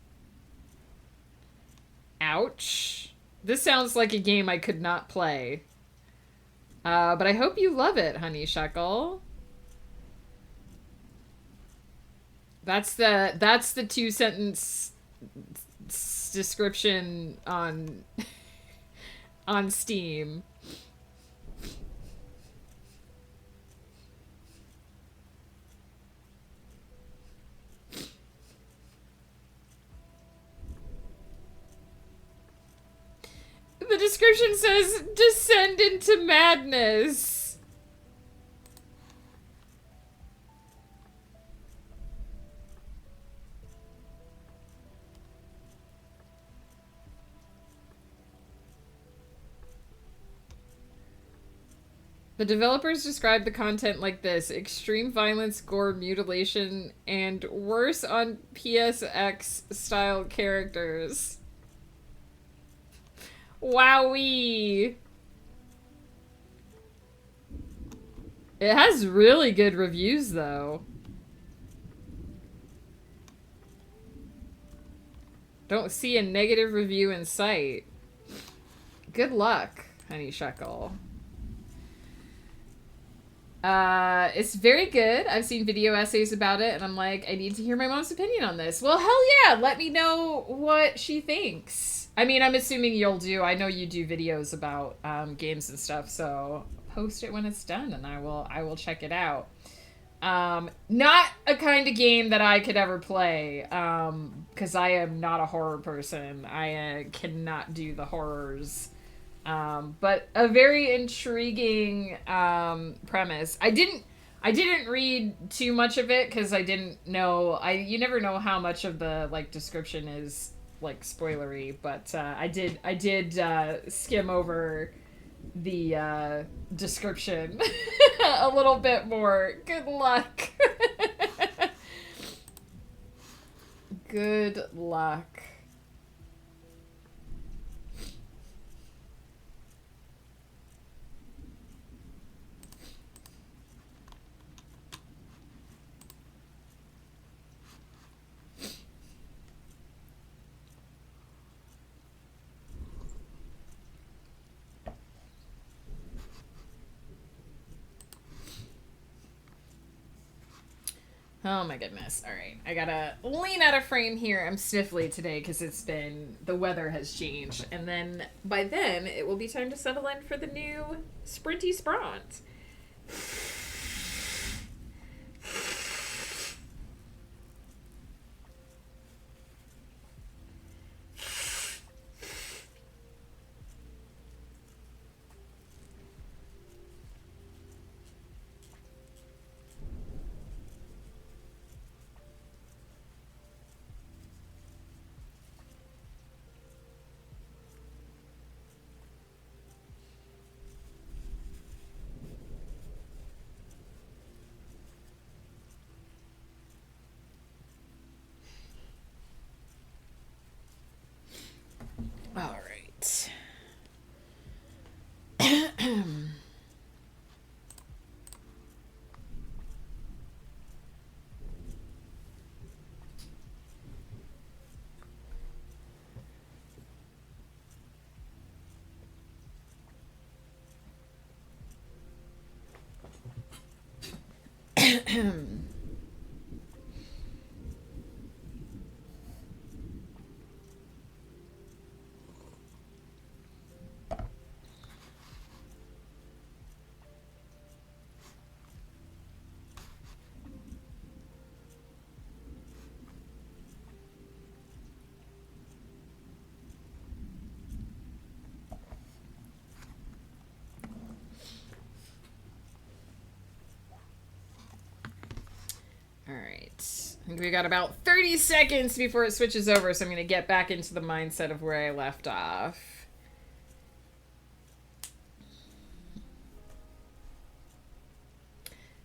Ouch. This sounds like a game I could not play. But I hope you love it, Honey Shekel. That's the 2-sentence description on on Steam. The description says, descend into madness. The developers described the content like this: extreme violence, gore, mutilation, and worse on PSX style characters. Wowee. It has really good reviews, though. Don't see a negative review in sight. Good luck, Honeysuckle. It's very good. I've seen video essays about it, and I'm like, I need to hear my mom's opinion on this. Well, hell yeah, let me know what she thinks. I mean, I'm assuming you'll do. I know you do videos about games and stuff, so post it when it's done, and I will check it out. Not a kind of game that I could ever play, because I am not a horror person. I cannot do the horrors. But a very intriguing premise. I didn't read too much of it because I didn't know. You never know how much of the like description is like spoilery, but I did skim over the description a little bit more. Good luck. Good luck. Oh my goodness. All right. I gotta lean out of frame here. I'm sniffly today because the weather has changed. And then by then it will be time to settle in for the new Sprinty Spront. All right. All right. I think we got about 30 seconds before it switches over, so I'm going to get back into the mindset of where I left off.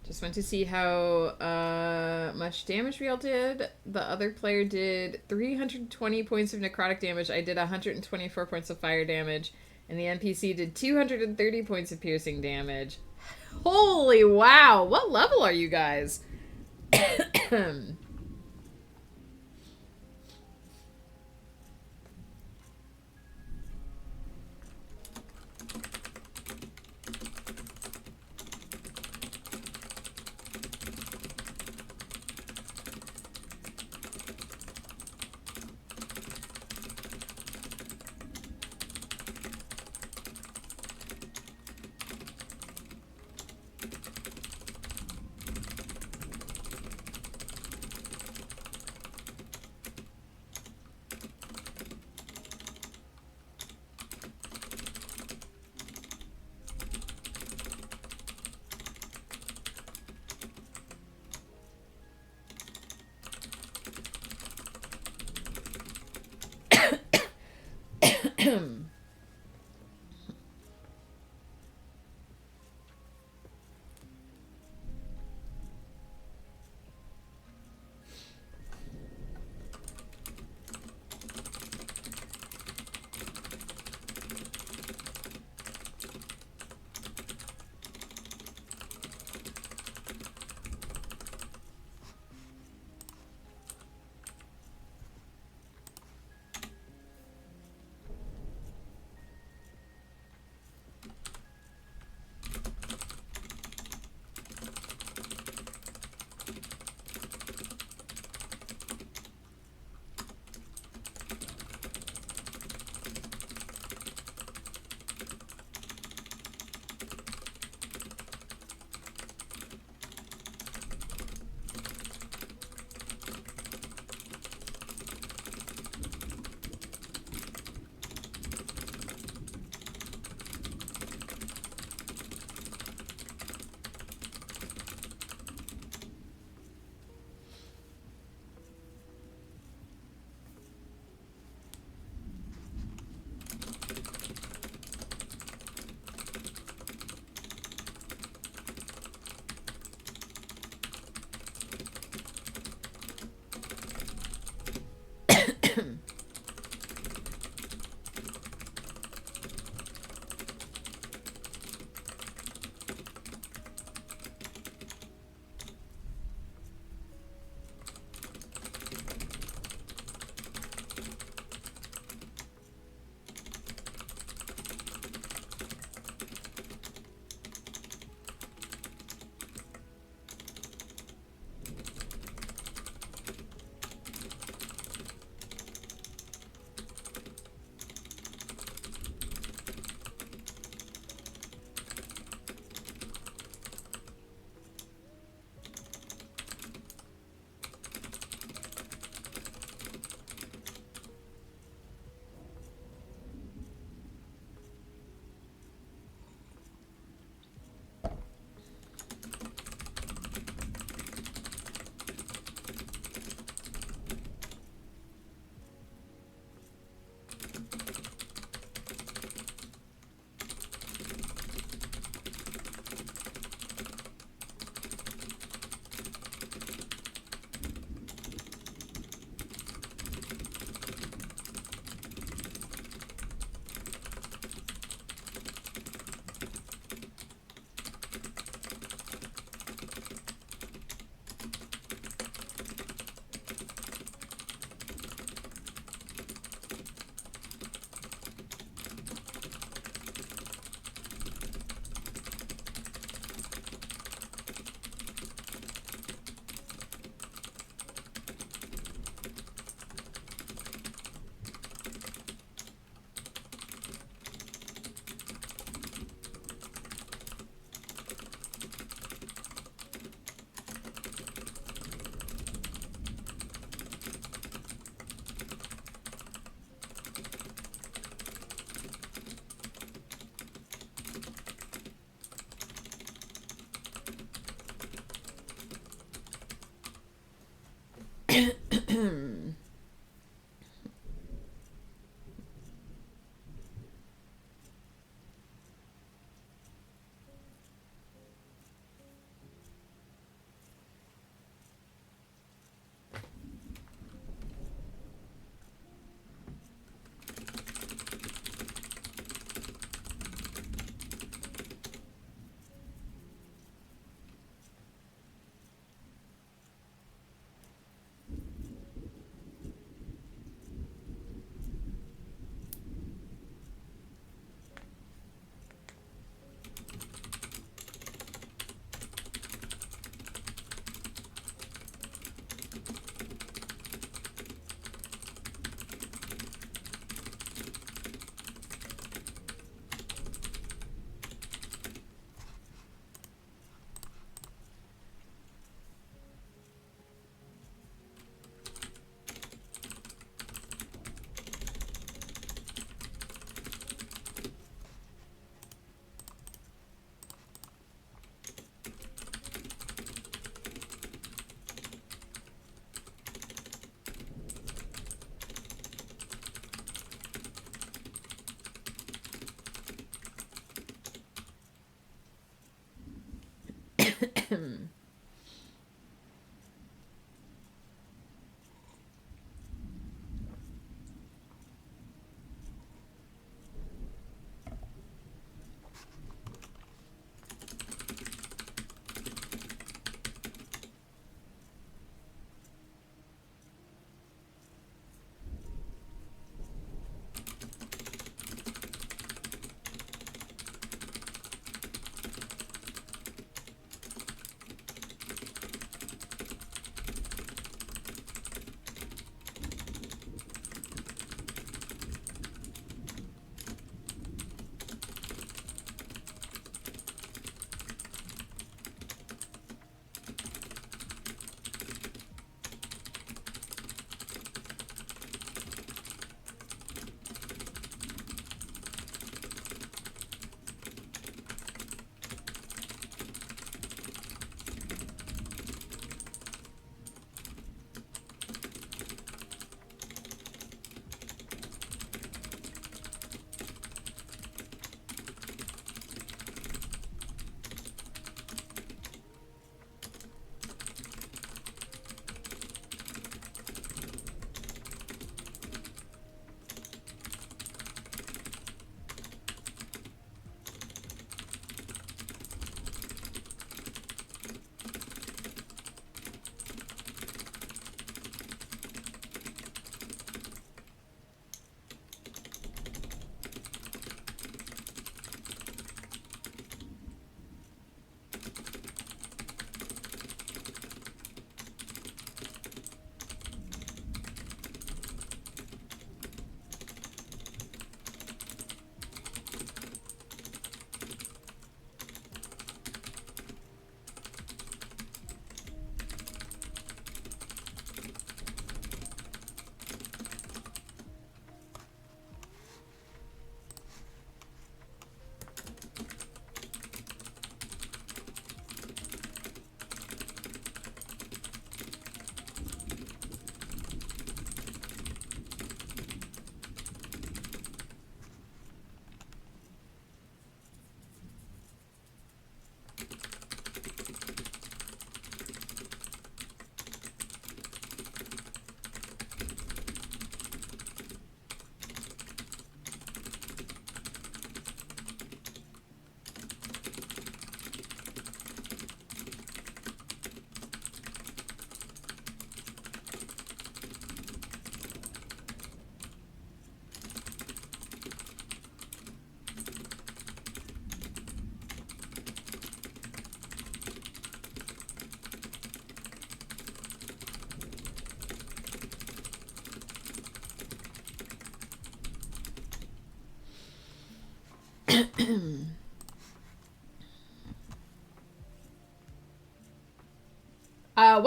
Just went to see how much damage we all did. The other player did 320 points of necrotic damage. I did 124 points of fire damage. And the NPC did 230 points of piercing damage. Holy wow! What level are you guys?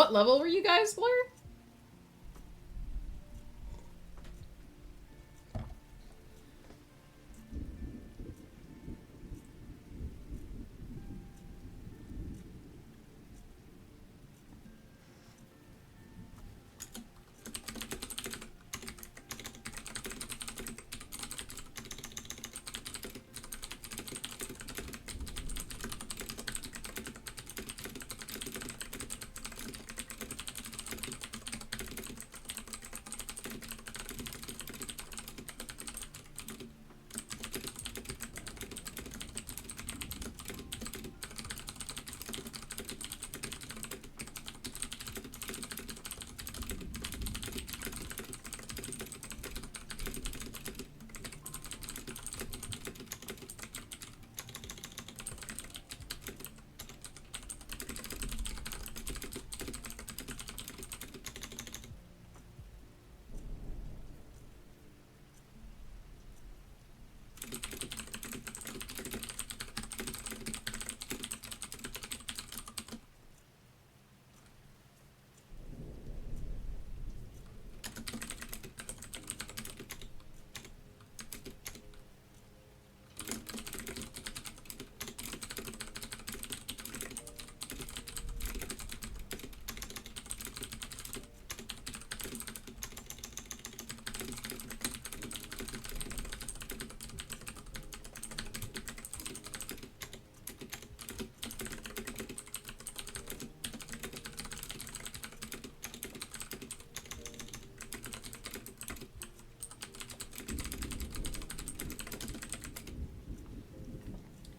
What level were you guys, Blur?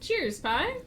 Cheers, Pie.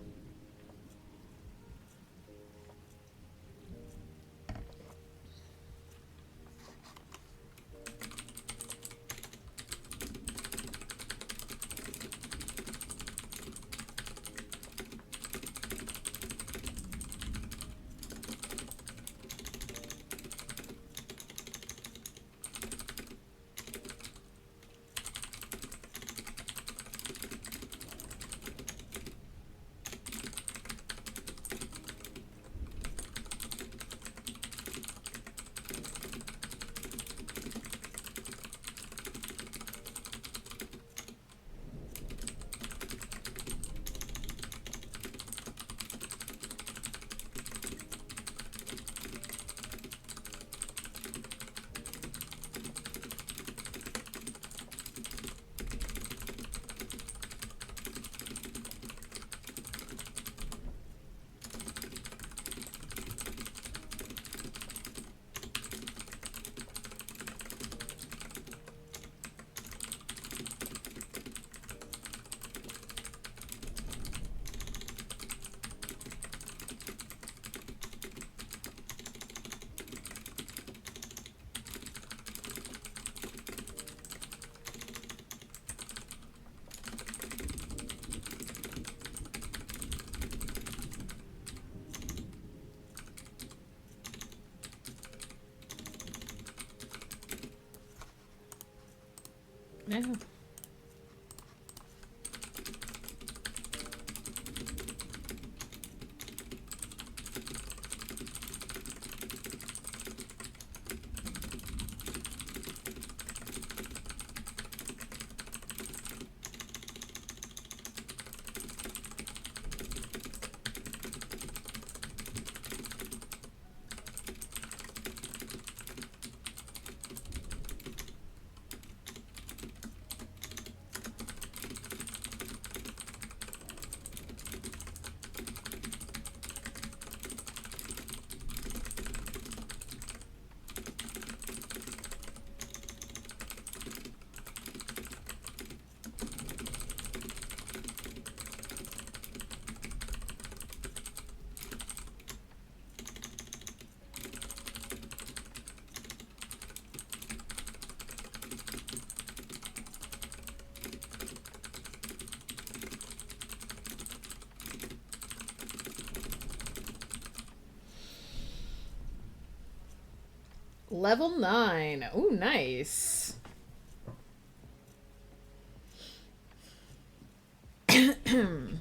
Yeah. Level 9. Ooh, nice. Oops.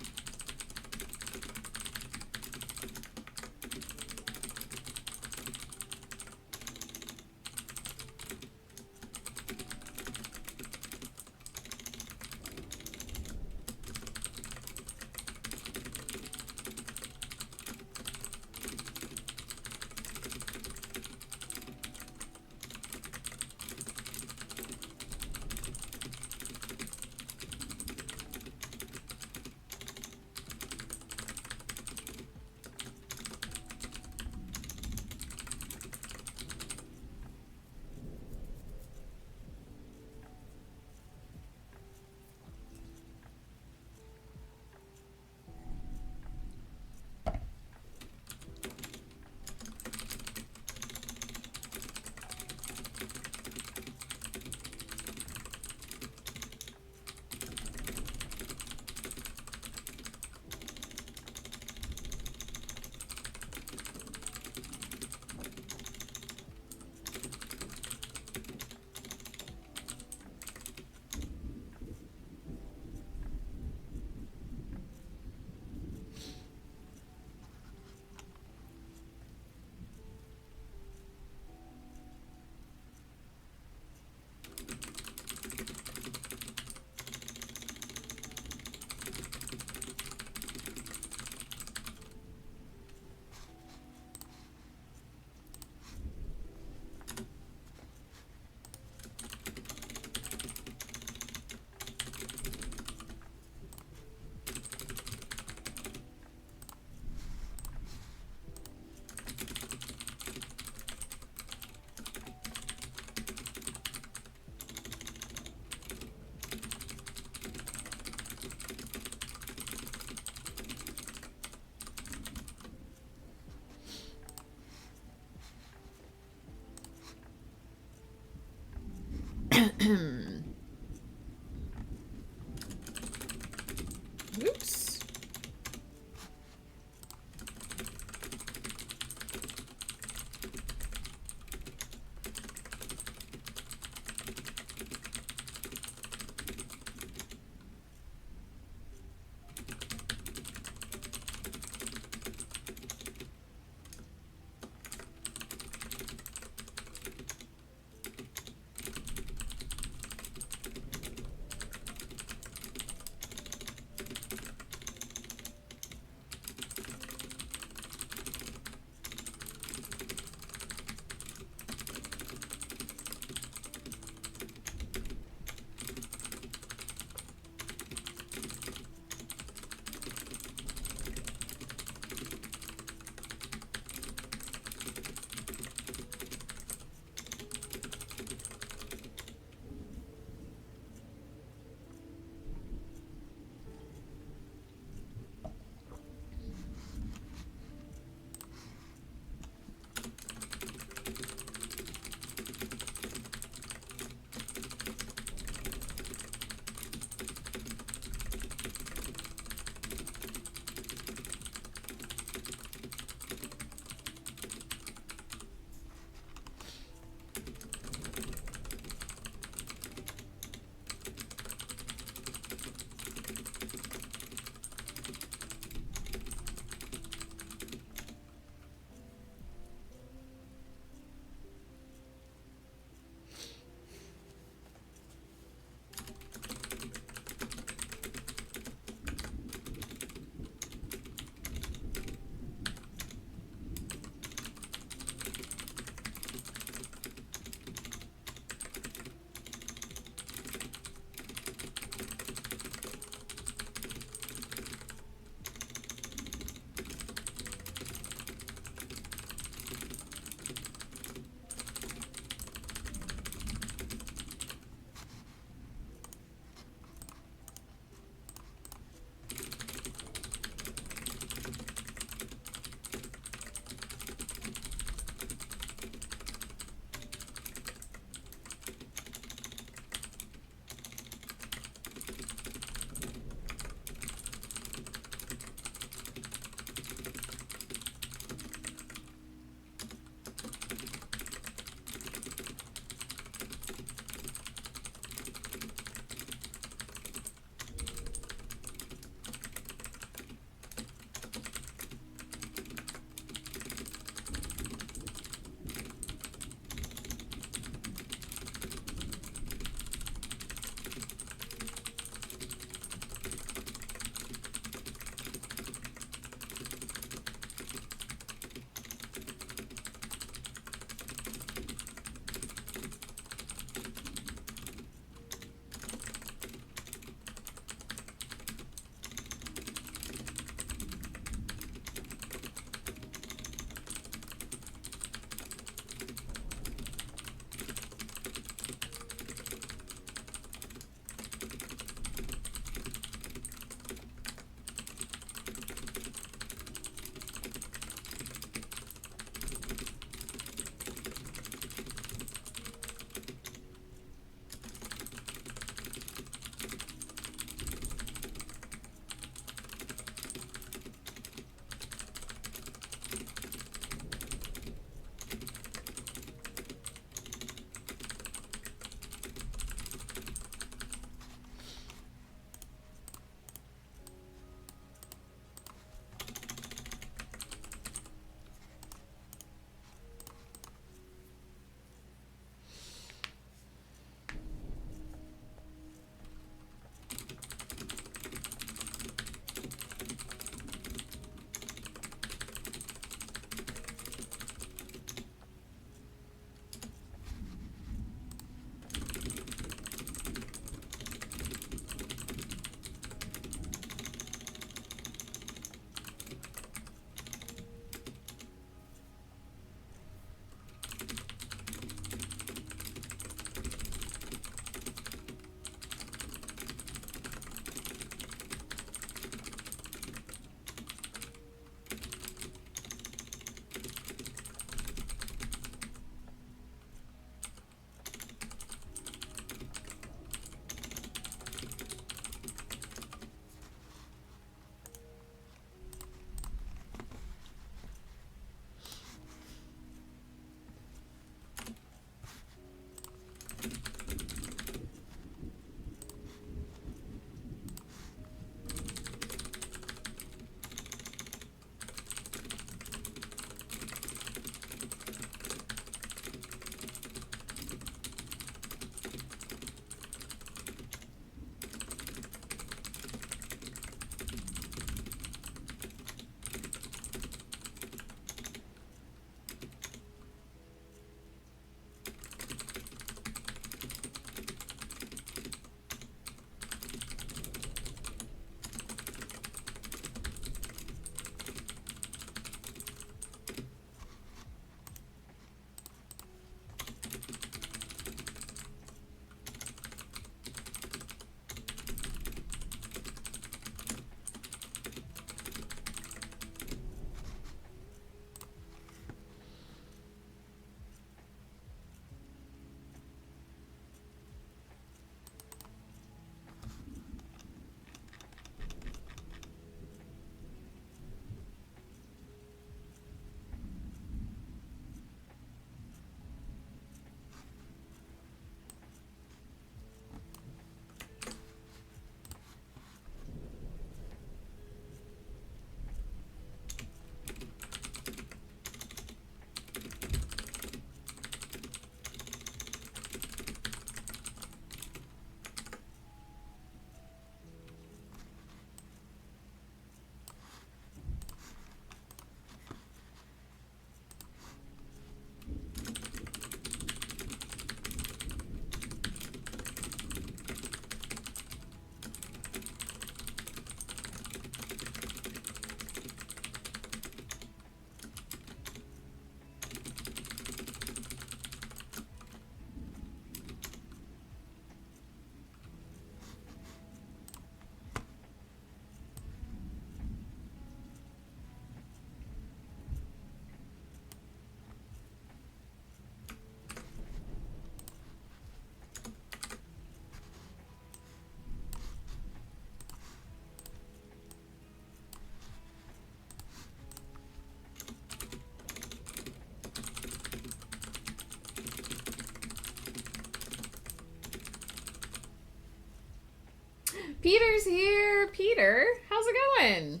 Peter's here. Peter, how's it going?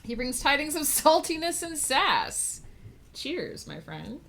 He brings tidings of saltiness and sass. Cheers, my friend.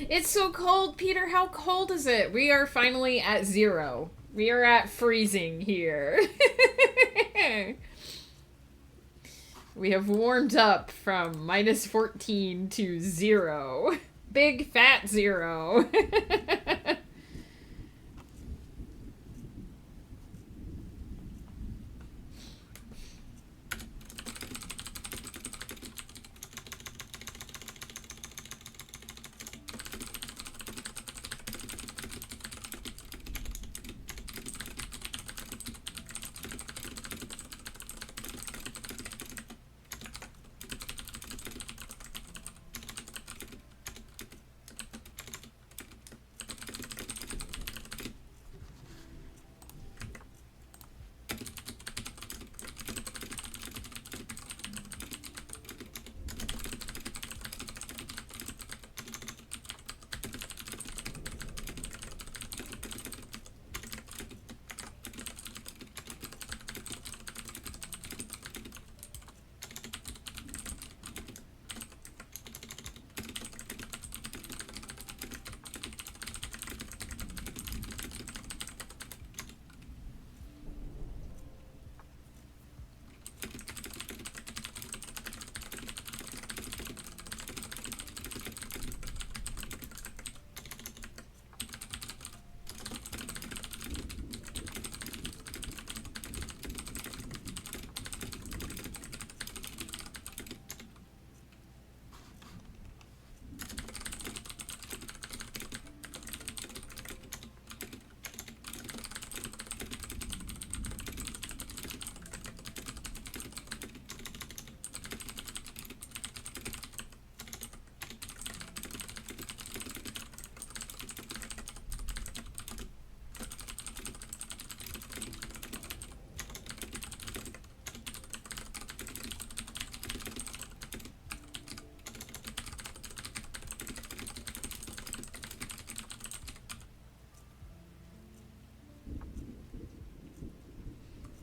It's so cold, Peter. How cold is it? We are finally at 0. We are at freezing here. We have warmed up from -14 to 0. Big fat 0.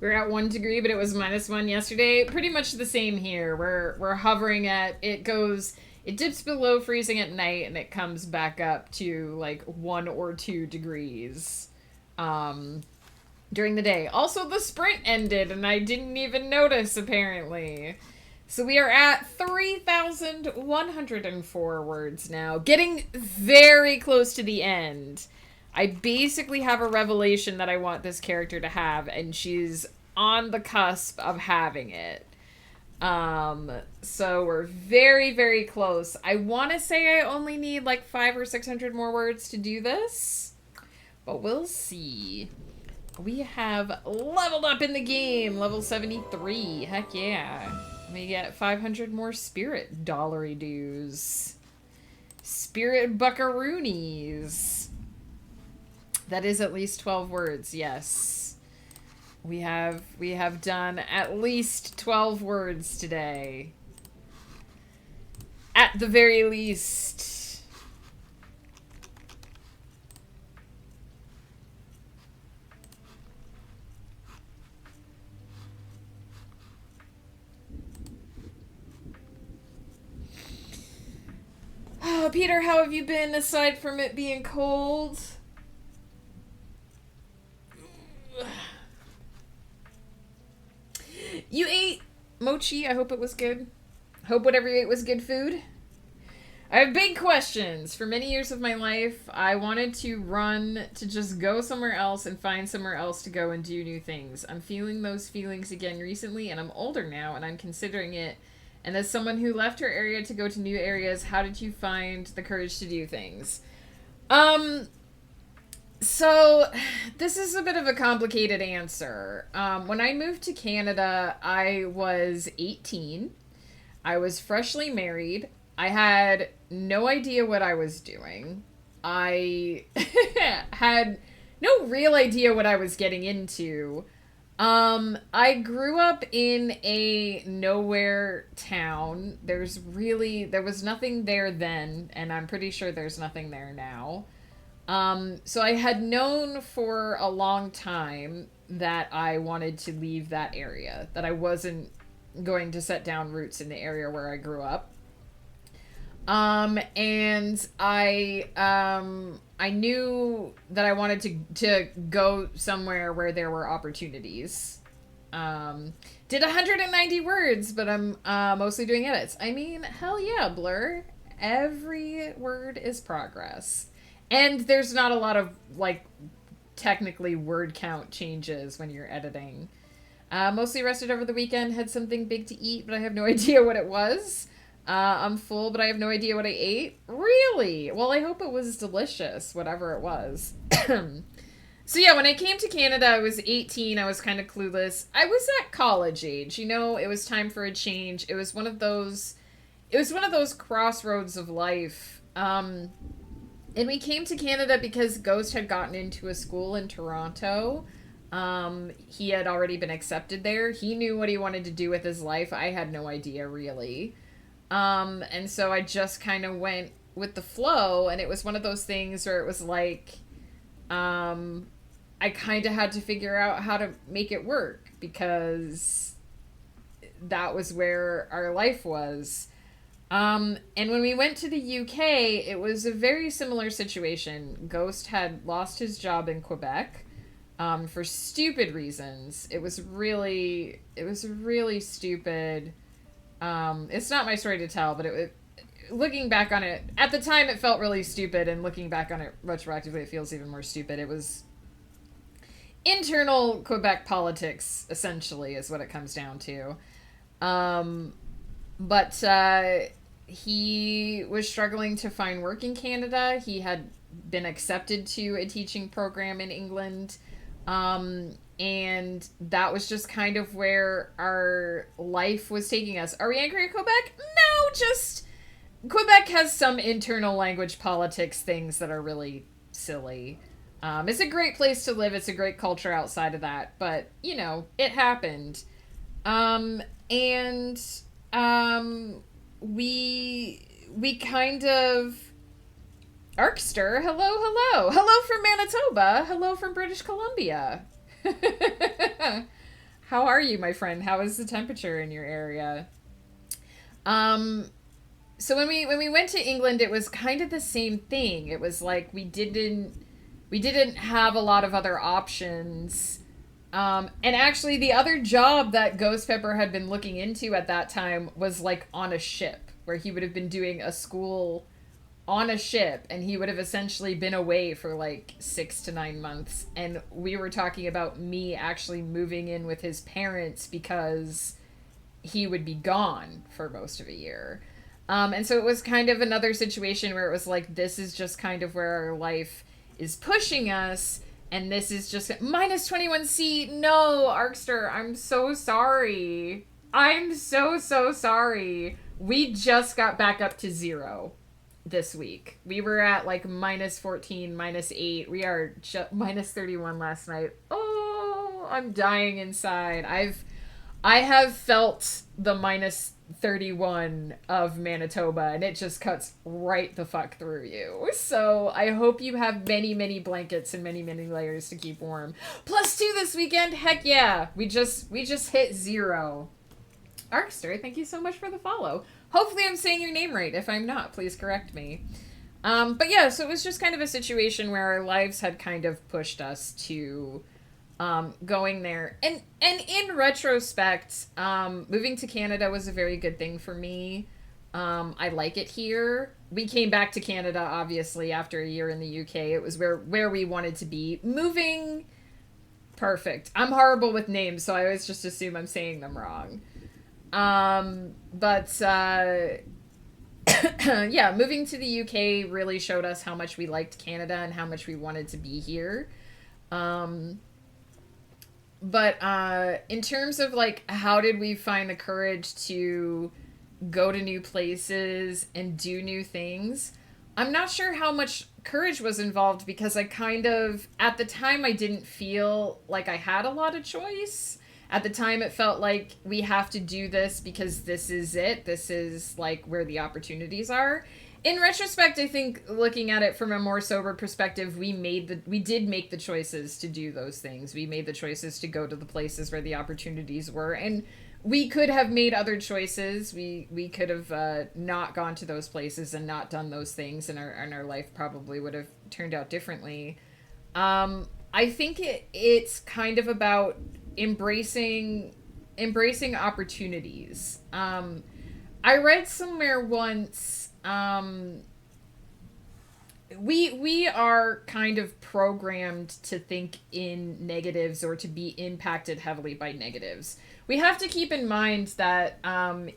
We're at 1 degree, but it was -1 yesterday. Pretty much the same here. We're hovering at, it it dips below freezing at night and it comes back up to like 1 or 2 degrees during the day. Also, the sprint ended and I didn't even notice, apparently. So we are at 3,104 words now, getting very close to the end. I basically have a revelation that I want this character to have, and she's on the cusp of having it. So we're very, very close. I want to say I only need like 500 or 600 more words to do this, but we'll see. We have leveled up in the game, level 73. Heck yeah. We get 500 more spirit dollary dues. Spirit buckaroonies. That is at least 12 words, yes. We have done at least 12 words today. At the very least. Oh, Peter, how have you been aside from it being cold? You ate mochi. I hope it was good. Hope whatever you ate was good food. I have big questions. For many years of my life, I wanted to run to just go somewhere else and find somewhere else to go and do new things. I'm feeling those feelings again recently, and I'm older now, and I'm considering it. And as someone who left her area to go to new areas, how did you find the courage to do things? So, this is a bit of a complicated answer. When I moved to Canada, I was 18. I was freshly married. I had no idea what I was doing. I had no real idea what I was getting into. I grew up in a nowhere town. There was nothing there then, and I'm pretty sure there's nothing there now. So I had known for a long time that I wanted to leave that area, that I wasn't going to set down roots in the area where I grew up. And I knew that I wanted to go somewhere where there were opportunities. Did 190 words, but I'm mostly doing edits. I mean, hell yeah, Blur. Every word is progress. And there's not a lot of, like, technically word count changes when you're editing. Mostly rested over the weekend, had something big to eat, but I have no idea what it was. I'm full, but I have no idea what I ate. Really? Well, I hope it was delicious, whatever it was. So yeah, when I came to Canada, I was 18. I was kind of clueless. I was at college age. You know, it was time for a change. It was one of those crossroads of life. And we came to Canada because Ghost had gotten into a school in Toronto. He had already been accepted there. He knew what he wanted to do with his life. I had no idea, really. And so I just kind of went with the flow, and it was one of those things where it was like, I kind of had to figure out how to make it work because that was where our life was. And when we went to the UK, it was a very similar situation. Ghost had lost his job in Quebec, for stupid reasons. It was really stupid. It's not my story to tell, but looking back on it, at the time it felt really stupid, and looking back on it retroactively, it feels even more stupid. It was internal Quebec politics, essentially, is what it comes down to. But he was struggling to find work in Canada. He had been accepted to a teaching program in England. And that was just kind of where our life was taking us. Are we angry at Quebec? No, just Quebec has some internal language politics things that are really silly. It's a great place to live. It's a great culture outside of that. But, you know, it happened. We kind of... Arkster, hello from Manitoba, hello from British Columbia. How are you, my friend? How is the temperature in your area? So when we went to England, it was kind of the same thing. It was like we didn't have a lot of other options. And actually, the other job that Ghost Pepper had been looking into at that time was like on a ship, where he would have been doing a school on a ship, and he would have essentially been away for like 6 to 9 months. And we were talking about me actually moving in with his parents because he would be gone for most of a year. And so it was kind of another situation where it was like, this is just kind of where our life is pushing us. And this is just minus 21C. No, Arkster, I'm so sorry. I'm so, so sorry. We just got back up to 0 this week. We were at like minus 14, minus 8. We are minus 31 last night. Oh, I'm dying inside. I have felt the minus 31 of Manitoba, and it just cuts right the fuck through you. So I hope you have many, many blankets and many, many layers to keep warm. +2 this weekend. Heck yeah. We just hit 0. Arkster, thank you so much for the follow. Hopefully I'm saying your name right. If I'm not, please correct me. But yeah, so it was just kind of a situation where our lives had kind of pushed us to going there. And in retrospect, moving to Canada was a very good thing for me. I like it here. We came back to Canada, obviously, after a year in the UK. It was where we wanted to be. Moving, perfect. I'm horrible with names, so I always just assume I'm saying them wrong. But yeah, moving to the UK really showed us how much we liked Canada and how much we wanted to be here. But in terms of like, how did we find the courage to go to new places and do new things? I'm not sure how much courage was involved, because I kind of, at the time, I didn't feel like I had a lot of choice. At the time, it felt like we have to do this because this is it. This is like where the opportunities are. In retrospect, I think looking at it from a more sober perspective, we did make the choices to do those things. We made the choices to go to the places where the opportunities were, and we could have made other choices. We could have not gone to those places and not done those things, and our life probably would have turned out differently. I think it's kind of about embracing opportunities. I read somewhere once, we are kind of programmed to think in negatives, or to be impacted heavily by negatives. We have to keep in mind that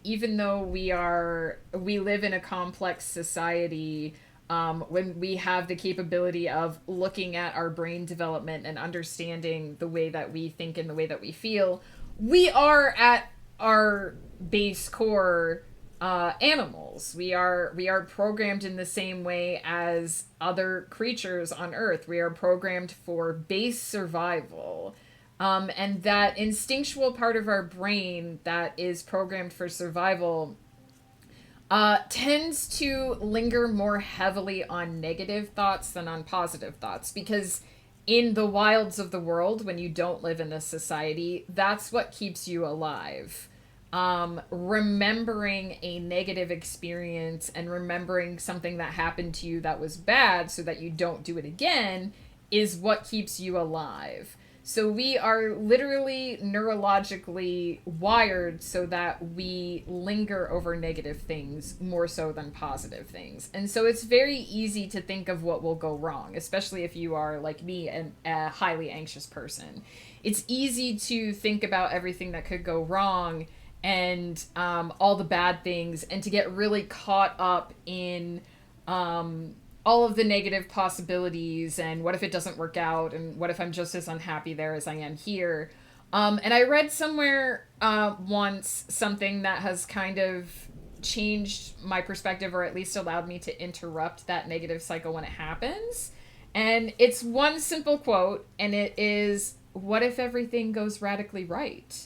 even though we live in a complex society, when we have the capability of looking at our brain development and understanding the way that we think and the way that we feel, we are at our base core animals. We are programmed in the same way as other creatures on Earth. We are programmed for base survival. And that instinctual part of our brain that is programmed for survival tends to linger more heavily on negative thoughts than on positive thoughts, because in the wilds of the world, when you don't live in this society, that's what keeps you alive. Remembering a negative experience and remembering something that happened to you that was bad so that you don't do it again is what keeps you alive. So we are literally neurologically wired so that we linger over negative things more so than positive things. And so it's very easy to think of what will go wrong, especially if you are, like me, a highly anxious person. It's easy to think about everything that could go wrong and all the bad things, and to get really caught up in all of the negative possibilities, and what if it doesn't work out, and what if I'm just as unhappy there as I am here. And I read somewhere once something that has kind of changed my perspective, or at least allowed me to interrupt that negative cycle when it happens. And it's one simple quote, and it is, what if everything goes radically right?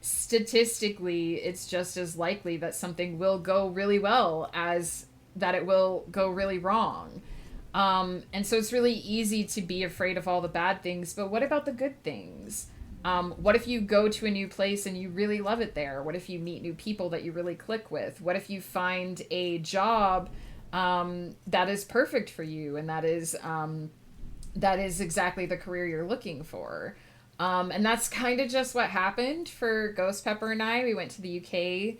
Statistically, it's just as likely that something will go really well as that it will go really wrong. And so it's really easy to be afraid of all the bad things, but what about the good things? What if you go to a new place and you really love it there? What if you meet new people that you really click with? What if you find a job that is perfect for you, and that is exactly the career you're looking for? And that's kind of just what happened for Ghost Pepper and I. We went to the UK.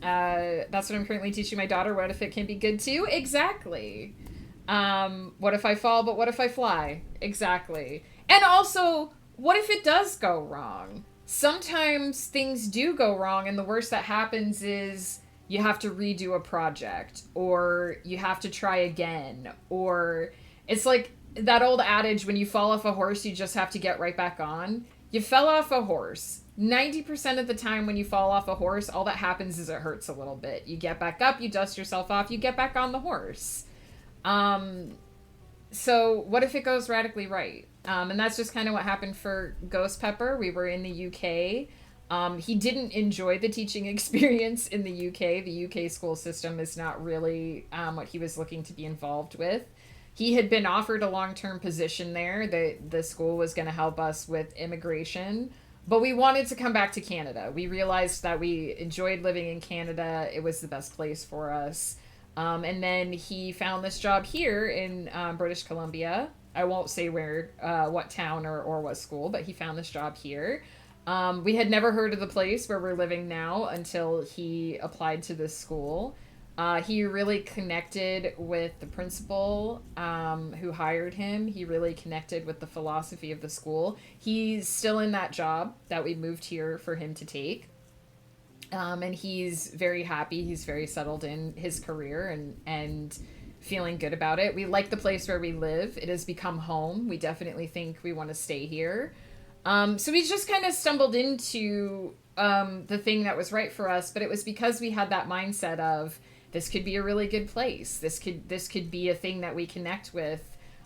That's what I'm currently teaching my daughter. What if it can be good too? Exactly. What if I fall, but what if I fly? Exactly. And also, what if it does go wrong? Sometimes things do go wrong, and the worst that happens is you have to redo a project, or you have to try again, or it's like that old adage, when you fall off a horse, you just have to get right back on. You fell off a horse. 90% of the time when you fall off a horse, all that happens is it hurts a little bit. You get back up, you dust yourself off, you get back on the horse. So what if it goes radically right? And that's just kind of what happened for Ghost Pepper. We were in the UK. He didn't enjoy the teaching experience in the UK. The UK school system is not really what he was looking to be involved with. He had been offered a long-term position there. The school was going to help us with immigration, but we wanted to come back to Canada. We realized that we enjoyed living in Canada. It was the best place for us. And then he found this job here in British Columbia. I won't say where, what town or what school, but he found this job here. We had never heard of the place where we're living now until he applied to this school. He really connected with the principal who hired him. He really connected with the philosophy of the school. He's still in that job that we moved here for him to take. And he's very happy. He's very settled in his career and feeling good about it. We like the place where we live. It has become home. We definitely think we want to stay here. So we just kind of stumbled into the thing that was right for us, but it was because we had that mindset of, this could be a really good place. This could be a thing that we connect with.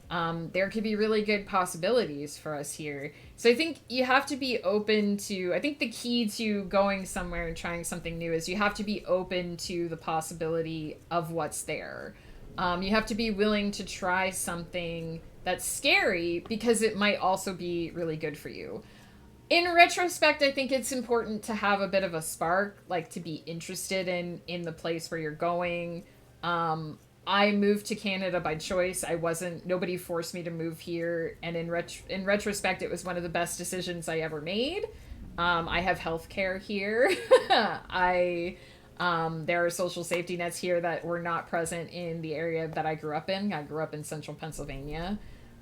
There could be really good possibilities for us here. So I think you have to be open to, I think the key to going somewhere and trying something new is you have to be open to the possibility of what's there. You have to be willing to try something that's scary because it might also be really good for you. In retrospect, I think it's important to have a bit of a spark, like to be interested in the place where you're going. I moved to Canada by choice. Nobody forced me to move here. And in retrospect, it was one of the best decisions I ever made. I have healthcare here. There are social safety nets here that were not present in the area that I grew up in. I grew up in central Pennsylvania.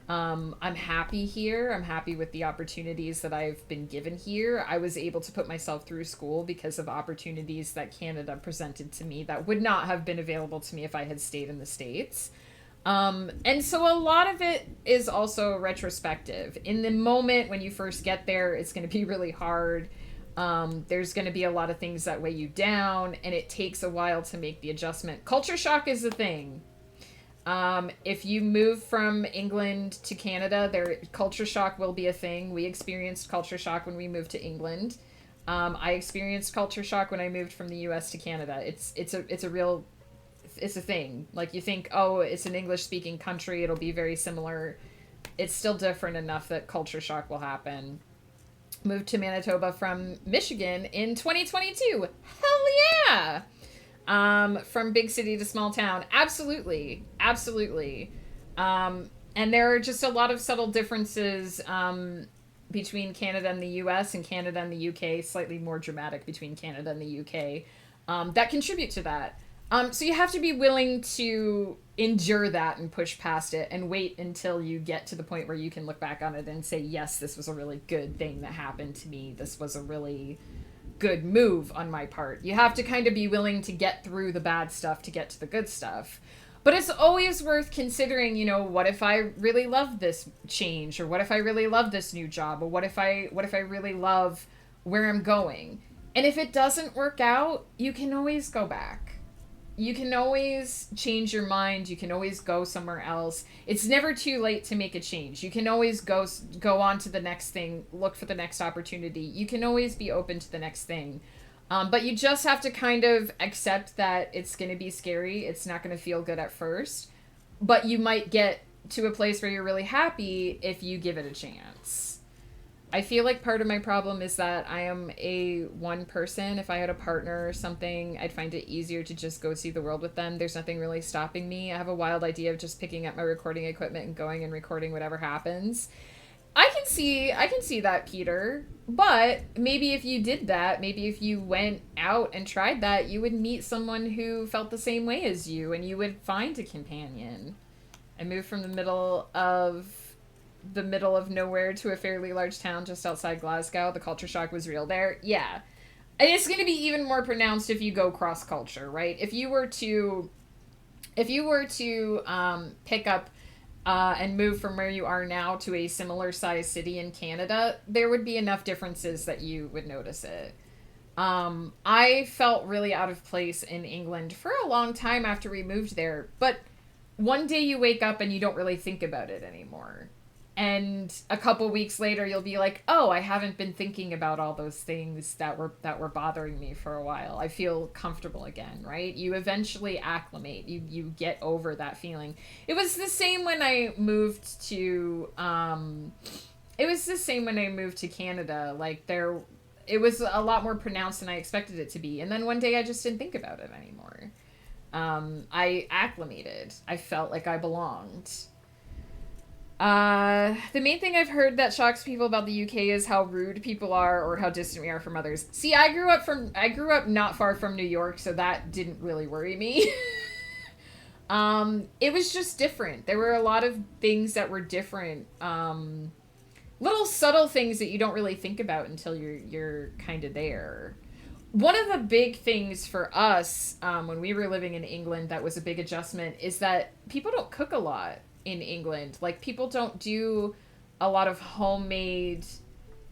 I'm happy here. I'm happy with the opportunities that I've been given here. I was able to put myself through school because of opportunities that Canada presented to me that would not have been available to me if I had stayed in the States. And so a lot of it is also retrospective. In the moment when you first get there, it's going to be really hard. There's going to be a lot of things that weigh you down, and it takes a while to make the adjustment. Culture shock is a thing. If you move from England to Canada, culture shock will be a thing. We experienced culture shock when we moved to England. I experienced culture shock when I moved from the US to Canada. It's a thing. Like, you think, oh, it's an English speaking country, it'll be very similar. It's still different enough that culture shock will happen. Moved to Manitoba from Michigan in 2022. Hell yeah! From big city to small town. Absolutely. And there are just a lot of subtle differences between Canada and the US and Canada and the UK, slightly more dramatic between Canada and the UK, that contribute to that. So you have to be willing to endure that and push past it and wait until you get to the point where you can look back on it and say, yes, this was a really good thing that happened to me. This was a really good move on my part. You have to kind of be willing to get through the bad stuff to get to the good stuff. But it's always worth considering, what if I really love this change, or what if I really love this new job, or what if I really love where I'm going? And if it doesn't work out, you can always go back. You can always change your mind. You can always go somewhere else. It's never too late to make a change. You can always go on to the next thing, look for the next opportunity. You can always be open to the next thing. But you just have to kind of accept that it's going to be scary. It's not going to feel good at first. But you might get to a place where you're really happy if you give it a chance. I feel like part of my problem is that I am a one person. If I had a partner or something, I'd find it easier to just go see the world with them. There's nothing really stopping me. I have a wild idea of just picking up my recording equipment and going and recording whatever happens. I can see that, Peter. But maybe if you did that, maybe if you went out and tried that, you would meet someone who felt the same way as you and you would find a companion. I moved from the middle of nowhere to a fairly large town just outside Glasgow. The culture shock was real there. Yeah. And it's going to be even more pronounced if you go cross culture, right? If you were to pick up and move from where you are now to a similar sized city in Canada, there would be enough differences that you would notice it. I felt really out of place in England for a long time after we moved there, but one day you wake up and you don't really think about it anymore. And a couple weeks later you'll be like, "Oh, I haven't been thinking about all those things that were bothering me for a while. I feel comfortable again," right? You eventually acclimate. You get over that feeling. It was the same when I moved to Canada. Like it was a lot more pronounced than I expected it to be. And then one day I just didn't think about it anymore. I acclimated. I felt like I belonged. The main thing I've heard that shocks people about the UK is how rude people are or how distant we are from others. See, I grew up not far from New York, so that didn't really worry me. It was just different. There were a lot of things that were different. Little subtle things that you don't really think about until you're kind of there. One of the big things for us when we were living in England that was a big adjustment is that people don't cook a lot in England. Like, people don't do a lot of homemade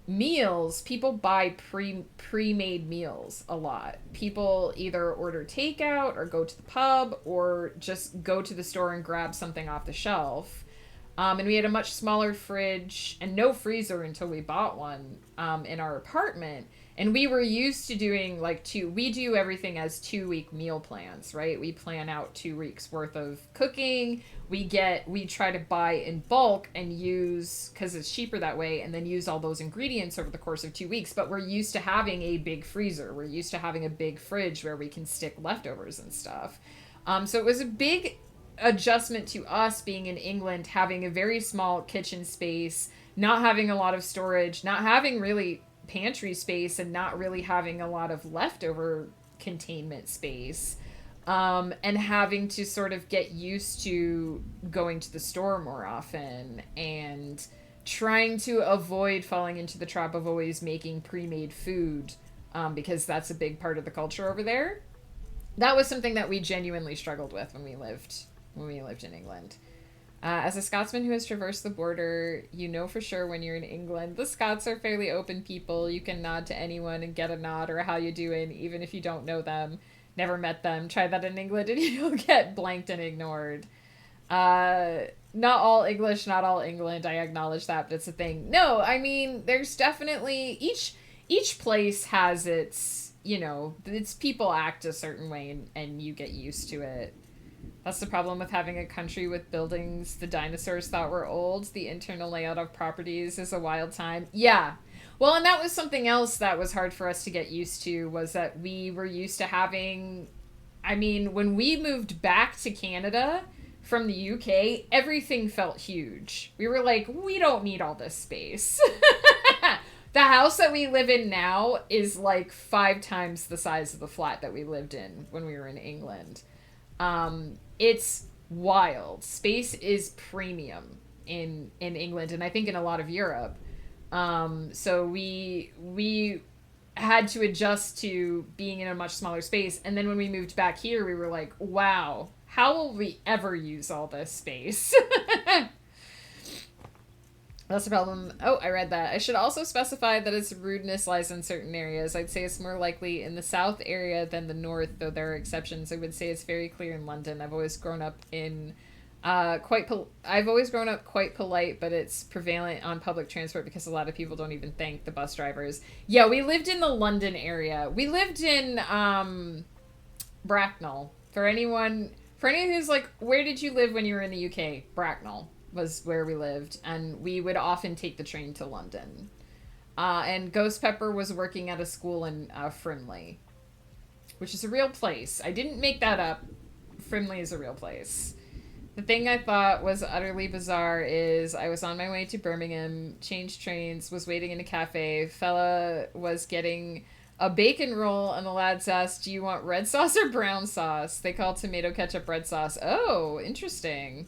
meals. People buy pre-made meals a lot. People either order takeout or go to the pub or just go to the store and grab something off the shelf. And we had a much smaller fridge and no freezer until we bought one in our apartment. And we were used to doing we do everything as 2-week meal plans, right? We plan out 2 weeks worth of cooking. We try to buy in bulk and use, because it's cheaper that way, and then use all those ingredients over the course of 2 weeks. But we're used to having a big freezer. We're used to having a big fridge where we can stick leftovers and stuff. So it was a big adjustment to us being in England, having a very small kitchen space, not having a lot of storage, not having really pantry space, and not really having a lot of leftover containment space, and having to sort of get used to going to the store more often and trying to avoid falling into the trap of always making pre-made food, because that's a big part of the culture over there. That was something that we genuinely struggled with when we lived in England. As a Scotsman who has traversed the border, you know for sure when you're in England. The Scots are fairly open people. You can nod to anyone and get a nod or a how you doing, even if you don't know them, never met them. Try that in England and you'll get blanked and ignored. Not all English, not all England. I acknowledge that, but it's a thing. No, I mean, there's definitely each place has its people act a certain way, and you get used to it. That's the problem with having a country with buildings the dinosaurs thought were old. The internal layout of properties is a wild time. Yeah. Well, and that was something else that was hard for us to get used to, was that we were used to having... I mean, when we moved back to Canada from the UK, everything felt huge. We were like, we don't need all this space. The house that we live in now is like 5 times the size of the flat that we lived in when we were in England. It's wild. Space is premium in England, and I think in a lot of Europe. So we had to adjust to being in a much smaller space. And then when we moved back here, we were like, wow, how will we ever use all this space? That's the problem. Oh, I read that. I should also specify that its rudeness lies in certain areas. I'd say it's more likely in the south area than the north, though there are exceptions. I would say it's very clear in London. I've always grown up quite polite, but it's prevalent on public transport because a lot of people don't even thank the bus drivers. Yeah, we lived in the London area. We lived in Bracknell. For anyone who's like, where did you live when you were in the UK? Bracknell was where we lived, and we would often take the train to London. And Ghost Pepper was working at a school in Frimley, which is a real place. I didn't make that up. Frimley is a real place. The thing I thought was utterly bizarre is I was on my way to Birmingham, changed trains, was waiting in a cafe. Fella was getting a bacon roll, and the lads asked, "Do you want red sauce or brown sauce?" They call tomato ketchup red sauce. Oh, interesting.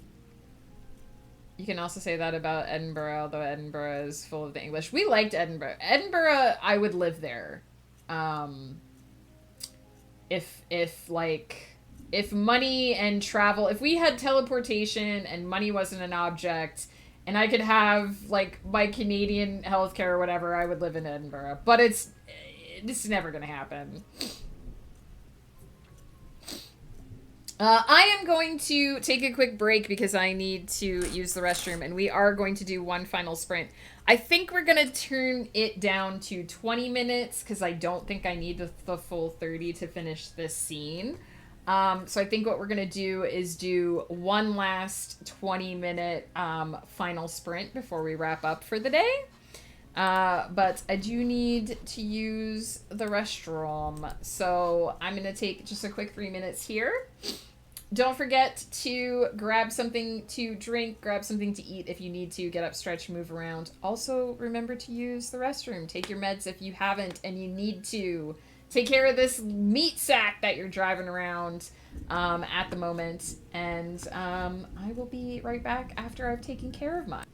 You can also say that about Edinburgh, although Edinburgh is full of the English. We liked Edinburgh. Edinburgh, I would live there. Um, if like if money and travel, if we had teleportation and money wasn't an object, and I could have like my Canadian healthcare or whatever, I would live in Edinburgh. But it's never gonna happen. I am going to take a quick break because I need to use the restroom, and we are going to do one final sprint. I think we're going to turn it down to 20 minutes because I don't think I need the full 30 to finish this scene. So I think what we're going to do is do one last 20-minute final sprint before we wrap up for the day. But I do need to use the restroom. So I'm going to take just a quick 3 minutes here. Don't forget to grab something to drink, grab something to eat if you need to, get up, stretch, move around. Also, remember to use the restroom. Take your meds if you haven't and you need to. Take care of this meat sack that you're driving around at the moment. And I will be right back after I've taken care of mine.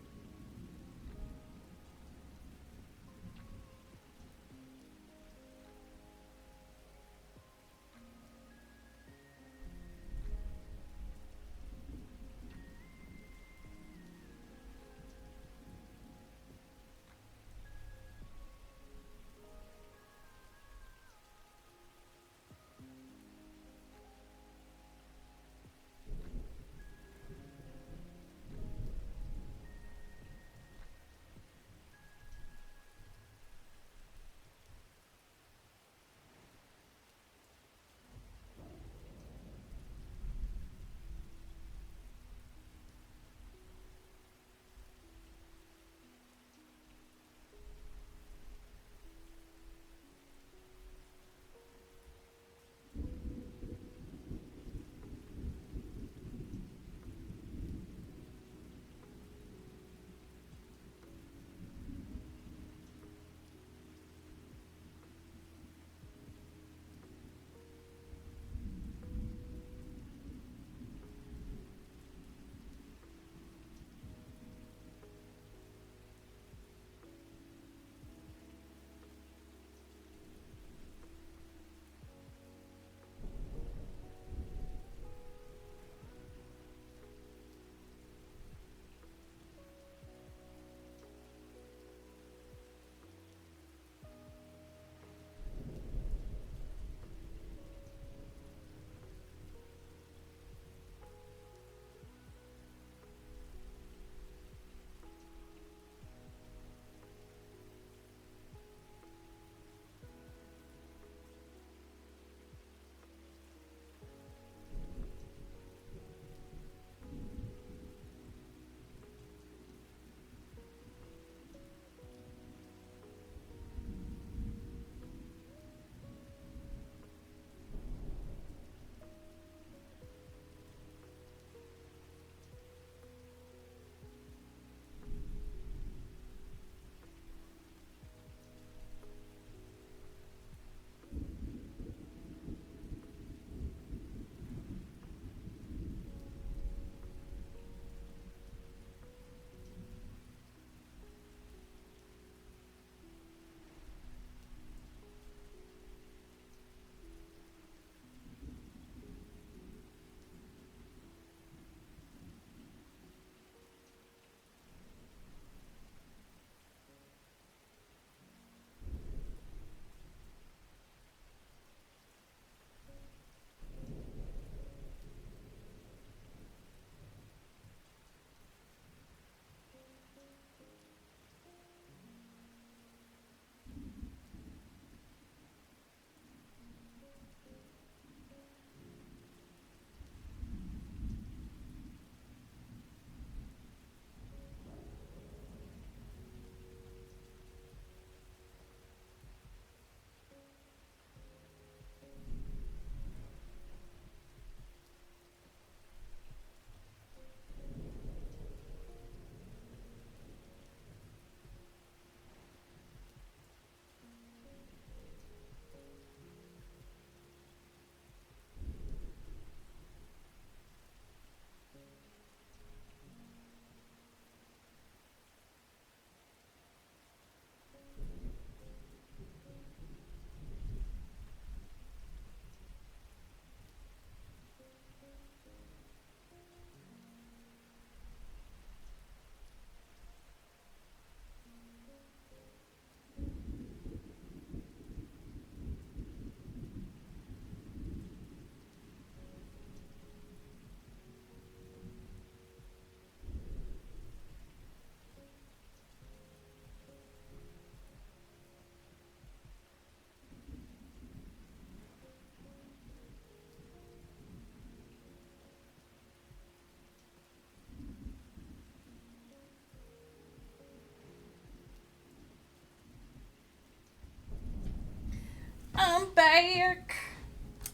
like.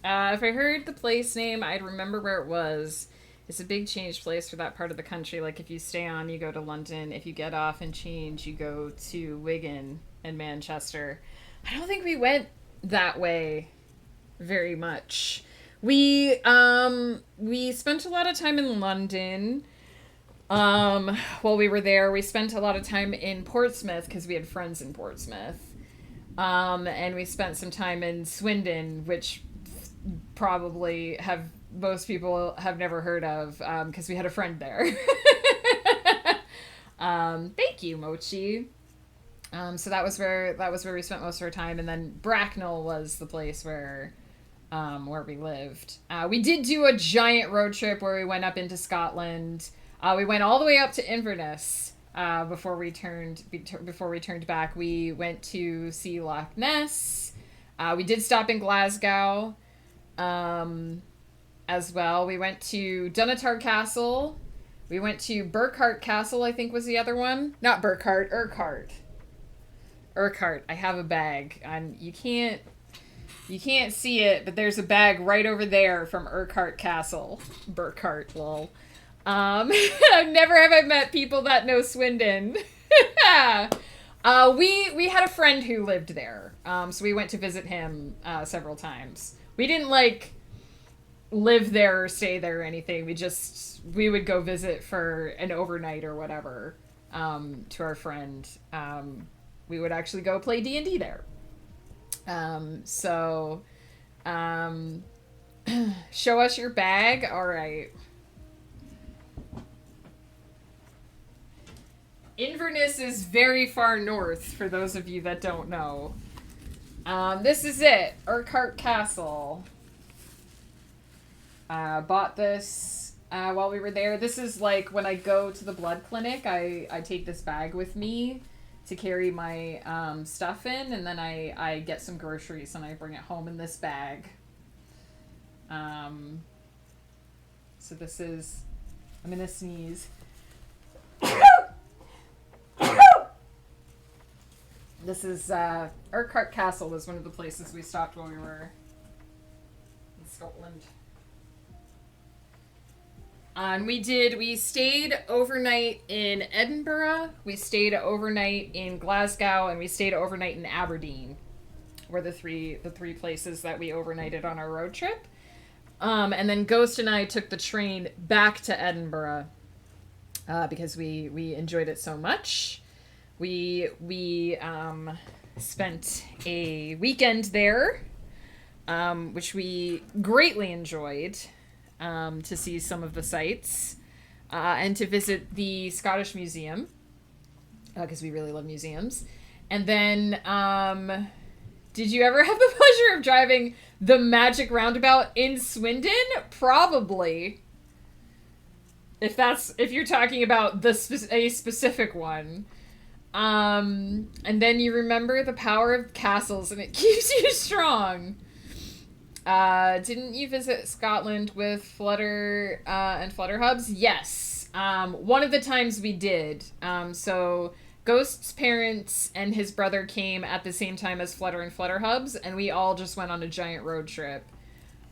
If I heard the place name, I'd remember where it was. It's a big change place for that part of the country. Like, if you stay on, you go to London. If you get off and change, you go to Wigan and Manchester. I don't think we went that way very much. We spent a lot of time in London. While we were there, we spent a lot of time in Portsmouth because we had friends in Portsmouth. And we spent some time in Swindon, which probably most people have never heard of, because we had a friend there. Thank you, Mochi. So that was where we spent most of our time, and then Bracknell was the place where we lived. We did do a giant road trip where we went up into Scotland. We went all the way up to Inverness before we turned back. We went to see Loch Ness. We did stop in Glasgow as well. We went to Dunatar Castle. We went to Burkhart Castle, I think was the other one. Not Burkhart, Urquhart. Urquhart. I have a bag. You can't see it, but there's a bag right over there from Urquhart Castle. Burkhart, lol. Never have I met people that know Swindon. We had a friend who lived there, so we went to visit him several times. We didn't live there or stay there or anything. We would go visit for an overnight or whatever to our friend. We would actually go play D&D there. Show us your bag. All right. Inverness is very far north, for those of you that don't know. This is it. Urquhart Castle. Bought this while we were there. This is like when I go to the blood clinic, I take this bag with me to carry my stuff in, and then I get some groceries and I bring it home in this bag. So this is... I'm gonna sneeze. This is, Urquhart Castle was one of the places we stopped while we were in Scotland. And we stayed overnight in Edinburgh, we stayed overnight in Glasgow, and we stayed overnight in Aberdeen, were the three places that we overnighted on our road trip. And then Ghost and I took the train back to Edinburgh, because we enjoyed it so much. We spent a weekend there, which we greatly enjoyed, to see some of the sights, and to visit the Scottish Museum, because we really love museums. And then, did you ever have the pleasure of driving the Magic Roundabout in Swindon? Probably. If you're talking about a specific one. And then you remember the power of castles and it keeps you strong. Didn't you visit Scotland with Flutter and Flutter Hubs? Yes. One of the times we did. So Ghost's parents and his brother came at the same time as Flutter and Flutter Hubs, and we all just went on a giant road trip.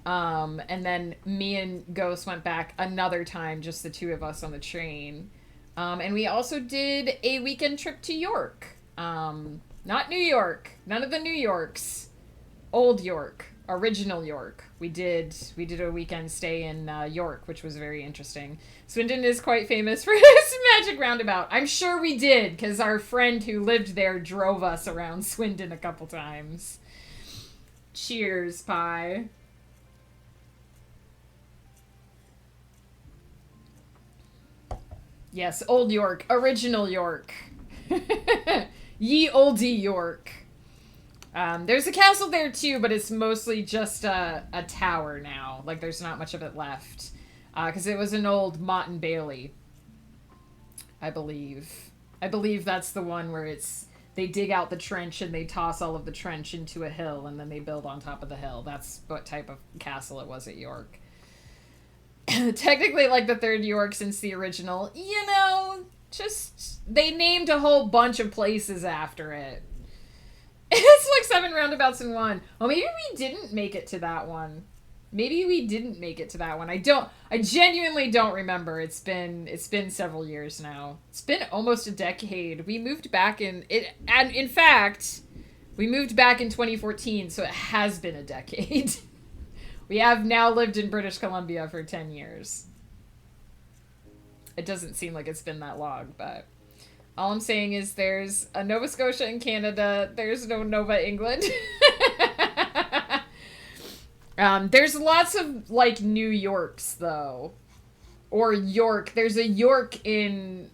And then me and Ghost went back another time, just the two of us on the train. And we also did a weekend trip to York. Not New York. None of the New Yorks. Old York. Original York. We did a weekend stay in York, which was very interesting. Swindon is quite famous for its Magic Roundabout. I'm sure we did, because our friend who lived there drove us around Swindon a couple times. Cheers, Pie. Yes, Old York. Original York. Ye olde York. There's a castle there too, but it's mostly just a tower now. Like, there's not much of it left. Because it was an old Motte and Bailey, I believe. I believe that's the one where they dig out the trench and they toss all of the trench into a hill and then they build on top of the hill. That's what type of castle it was at York. Technically, like, the third York since the original, just they named a whole bunch of places after it. It's like 7 roundabouts in one. Oh, maybe we didn't make it to that one. Maybe we didn't make it to that one. I genuinely don't remember. It's been several years now. It's been almost a decade. We moved back and in fact, we moved back in 2014, so it has been a decade. We have now lived in British Columbia for 10 years. It doesn't seem like it's been that long, but all I'm saying is there's a Nova Scotia in Canada. There's no Nova England. There's lots of, like, New Yorks, though. Or York. There's a York in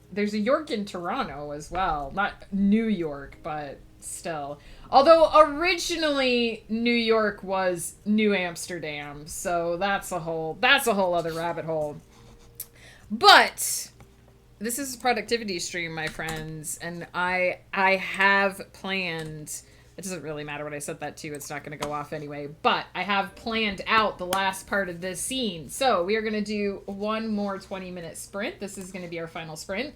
Toronto as well. Not New York, but still. Although originally New York was New Amsterdam, so that's a whole other rabbit hole. But this is a productivity stream, my friends, and I have planned. It doesn't really matter what I set that to. It's not going to go off anyway. But I have planned out the last part of this scene. So we are going to do one more 20-minute sprint. This is going to be our final sprint.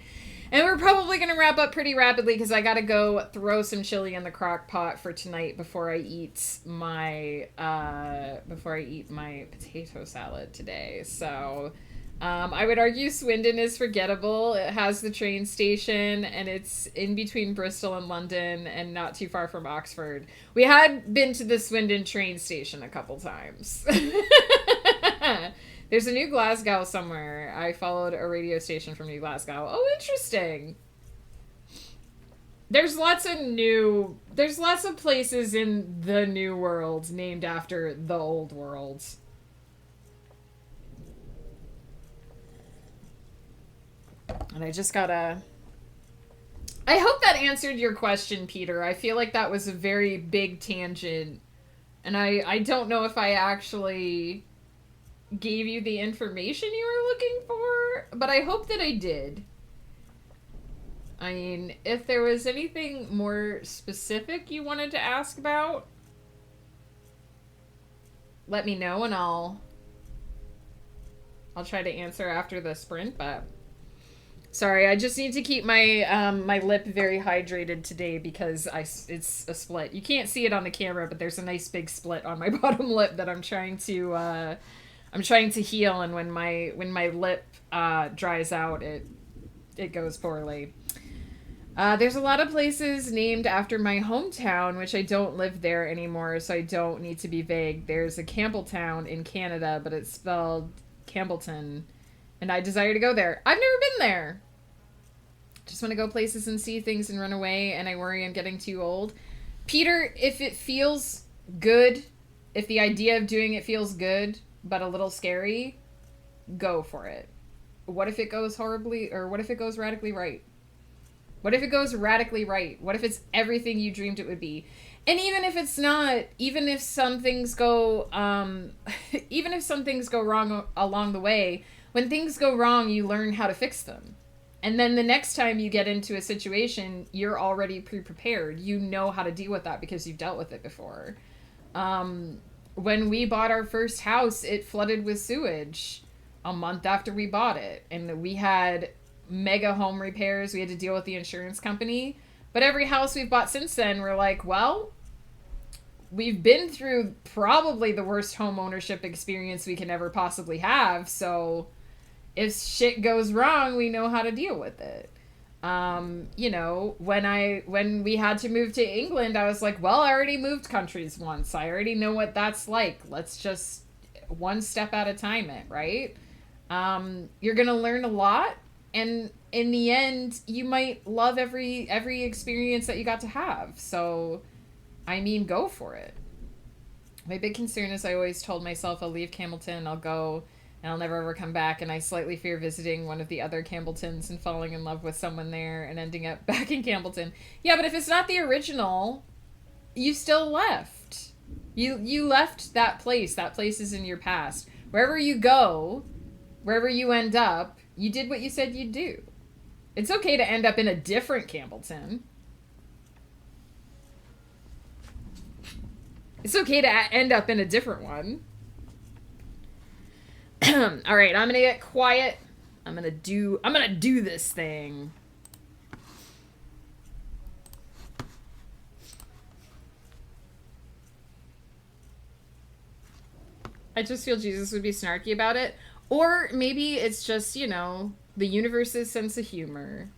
And we're probably going to wrap up pretty rapidly because I got to go throw some chili in the crock pot for tonight before I eat my potato salad today. So I would argue Swindon is forgettable. It has the train station, and it's in between Bristol and London and not too far from Oxford. We had been to the Swindon train station a couple times. There's a New Glasgow somewhere. I followed a radio station from New Glasgow. Oh, interesting. There's lots of places in the New World named after the Old World. And I just gotta... I hope that answered your question, Peter. I feel like that was a very big tangent. And I don't know if I actually gave you the information you were looking for, but I hope that I did. I mean, if there was anything more specific you wanted to ask about, let me know and I'll try to answer after the sprint, but sorry, I just need to keep my my lip very hydrated today because it's a split. You can't see it on the camera, but there's a nice big split on my bottom lip that I'm trying to heal, and when my lip dries out, it goes poorly. There's a lot of places named after my hometown, which I don't live there anymore, so I don't need to be vague. There's a Campbelltown in Canada, but it's spelled Campbellton, and I desire to go there. I've never been there. Just want to go places and see things and run away, and I worry I'm getting too old. Peter, if it feels good, if the idea of doing it feels good, but a little scary, go for it. What if it goes horribly, or what if it goes radically right? What if it goes radically right? What if it's everything you dreamed it would be? And even if it's not, even if some things go wrong along the way, when things go wrong, you learn how to fix them. And then the next time you get into a situation, you're already pre-prepared. You know how to deal with that because you've dealt with it before. When we bought our first house, it flooded with sewage a month after we bought it. And we had mega home repairs. We had to deal with the insurance company. But every house we've bought since then, we're like, well, we've been through probably the worst home ownership experience we can ever possibly have. So if shit goes wrong, we know how to deal with it. You know, when we had to move to England, I was like, well, I already moved countries once. I already know what that's like. Let's just one step at a time it, right? You're going to learn a lot. And in the end, you might love every experience that you got to have. So, I mean, go for it. My big concern is I always told myself I'll leave Campbellton, I'll go, and I'll never ever come back. And I slightly fear visiting one of the other Campbelltons and falling in love with someone there and ending up back in Campbellton. Yeah, but if it's not the original, you still left. You left that place. That place is in your past. Wherever you go, wherever you end up, you did what you said you'd do. It's okay to end up in a different Campbellton. It's okay to end up in a different one. All right, I'm gonna get quiet. I'm gonna do this thing. I just feel Jesus would be snarky about it. Or maybe it's just, you know, the universe's sense of humor.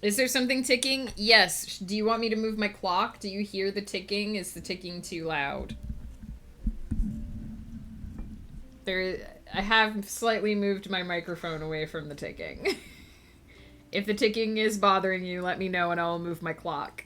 Is there something ticking? Yes. Do you want me to move my clock? Do you hear the ticking? Is the ticking too loud? I have slightly moved my microphone away from the ticking. If the ticking is bothering you, let me know and I'll move my clock.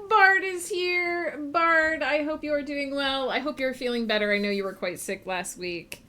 Bard is here. Bard, I hope you are doing well. I hope you're feeling better. I know you were quite sick last week.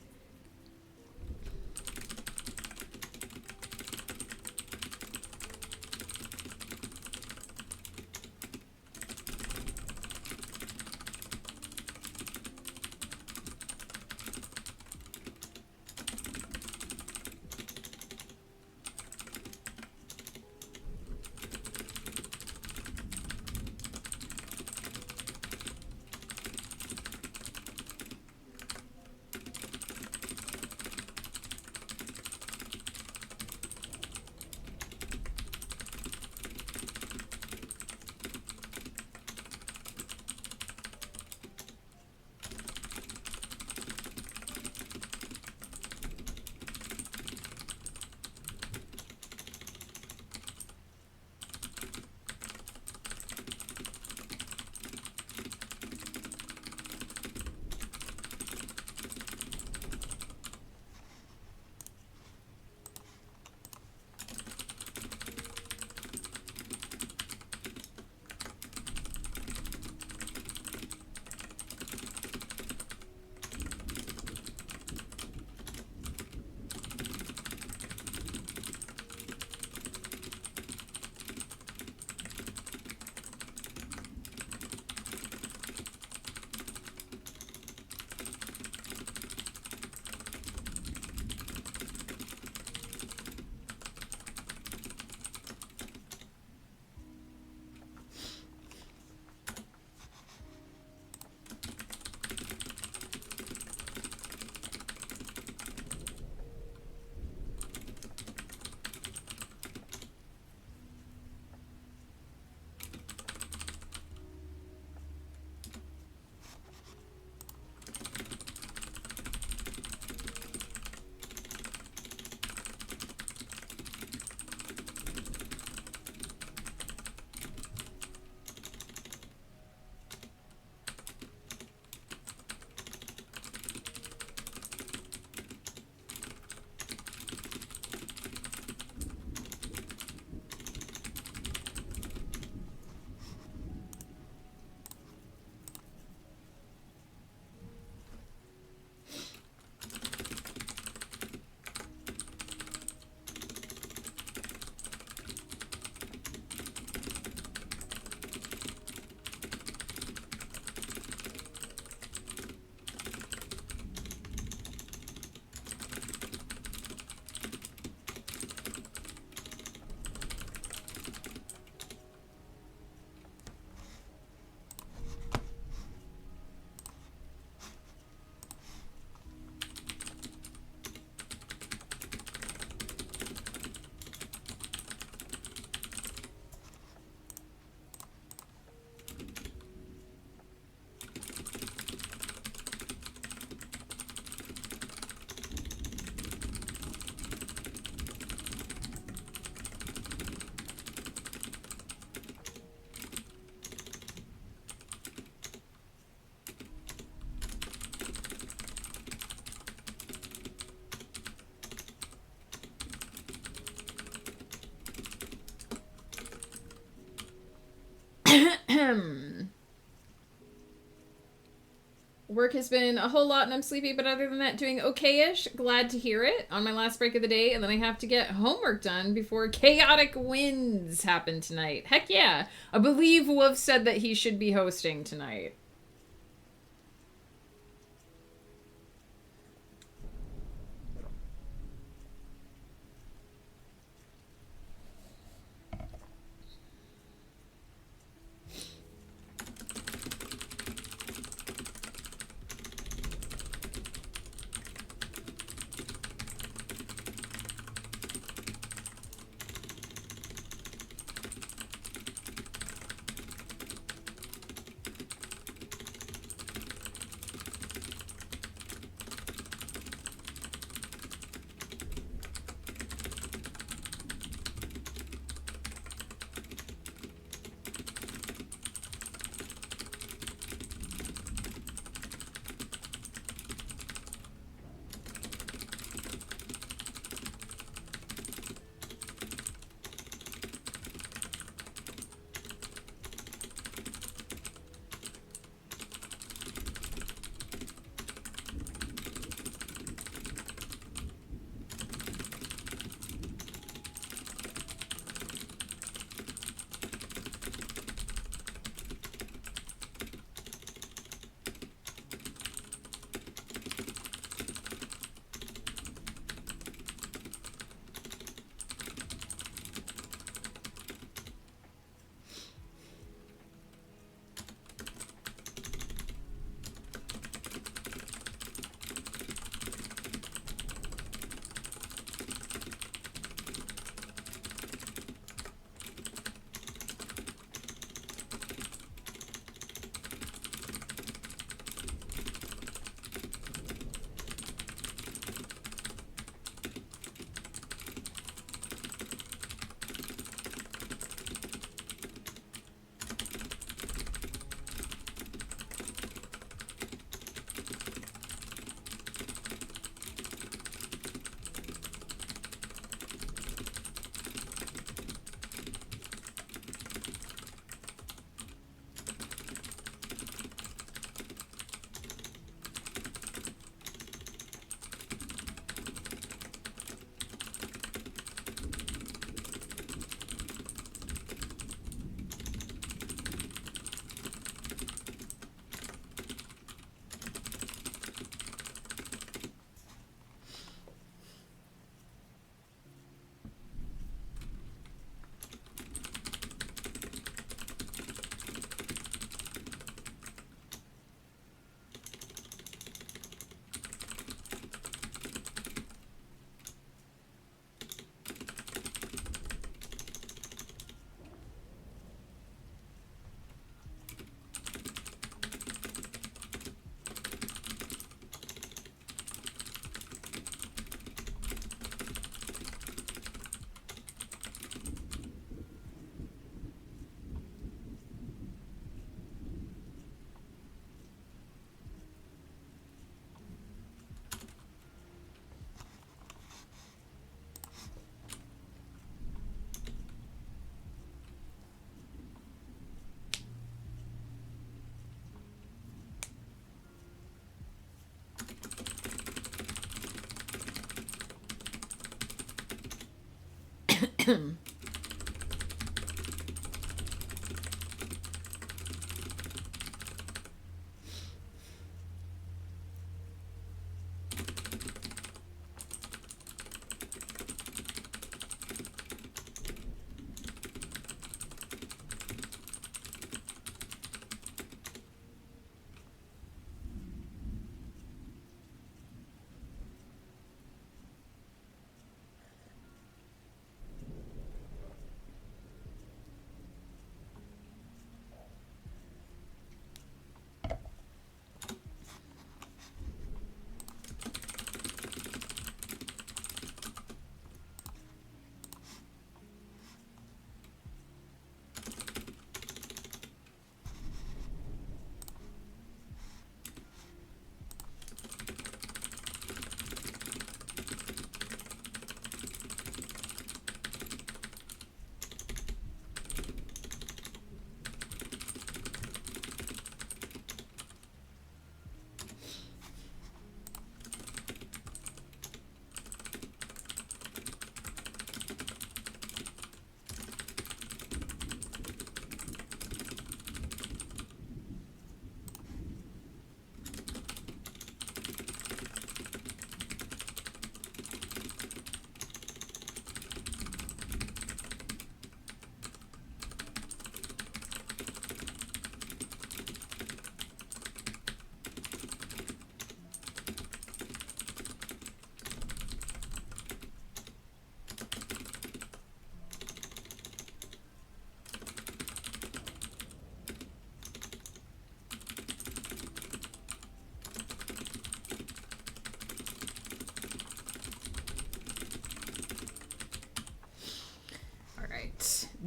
Work has been a whole lot and I'm sleepy, but other than that, doing okay-ish. Glad to hear it on my last break of the day, and then I have to get homework done before chaotic winds happen tonight. Heck yeah. I believe Wolf said that he should be hosting tonight.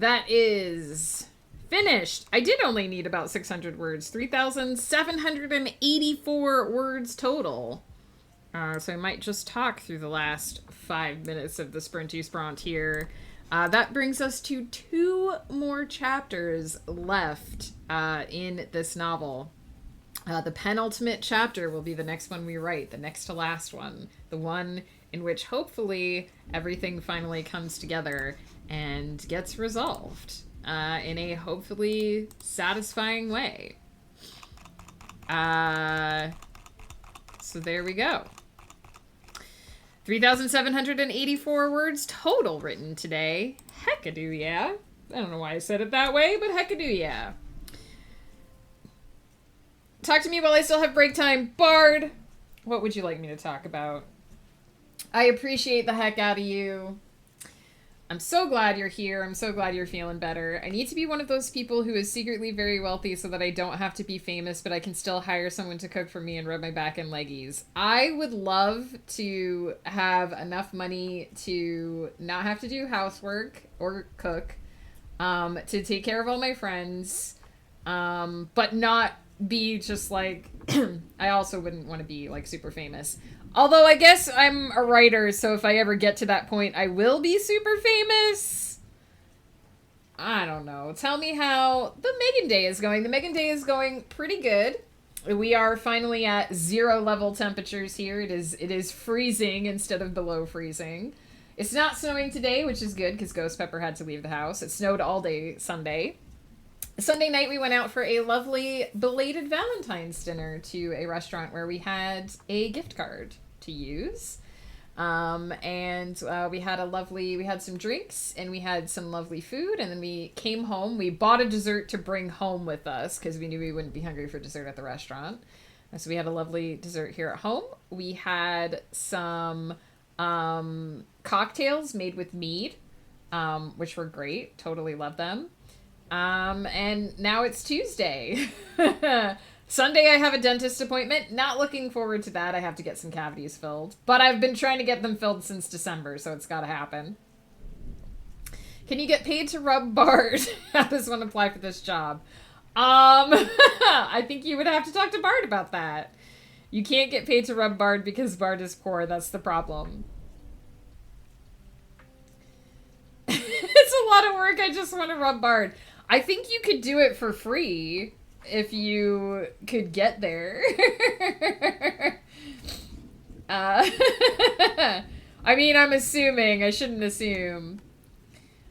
that is finished. I did only need about 600 words. 3,784 words total. So I might just talk through the last 5 minutes of the Sprinty Spront here. That brings us to 2 more chapters left in this novel. The penultimate chapter will be the next one we write, the next to last one. The one in which hopefully everything finally comes together and gets resolved in a hopefully satisfying way. So there we go. 3,784 words total written today. Heckadoo, yeah. I don't know why I said it that way, but heckadoo, yeah. Talk to me while I still have break time. Bard, what would you like me to talk about? I appreciate the heck out of you. I'm so glad you're here. I'm so glad you're feeling better. I need to be one of those people who is secretly very wealthy so that I don't have to be famous, but I can still hire someone to cook for me and rub my back in leggies. I would love to have enough money to not have to do housework or cook, to take care of all my friends, but not be just like, I also wouldn't want to be like super famous. Although I guess I'm a writer, so if I ever get to that point, I will be super famous. I don't know. Tell me how the Megan Day is going. The Megan Day is going pretty good. We are finally at 0 level temperatures here. It is freezing instead of below freezing. It's not snowing today, which is good because Ghost Pepper had to leave the house. It snowed all day Sunday. Sunday night, we went out for a lovely belated Valentine's dinner to a restaurant where we had a gift card to use. And we had some drinks and we had some lovely food. And then we came home. We bought a dessert to bring home with us because we knew we wouldn't be hungry for dessert at the restaurant. So we had a lovely dessert here at home. We had some cocktails made with mead, which were great. Totally love them. And now it's Tuesday. Sunday I have a dentist appointment. Not looking forward to that. I have to get some cavities filled. But I've been trying to get them filled since December, so it's gotta happen. Can you get paid to rub Bard? How does one apply for this job? I think you would have to talk to Bard about that. You can't get paid to rub Bard because Bard is poor. That's the problem. It's a lot of work. I just want to rub Bard. I think you could do it for free if you could get there. I mean, I'm assuming. I shouldn't assume.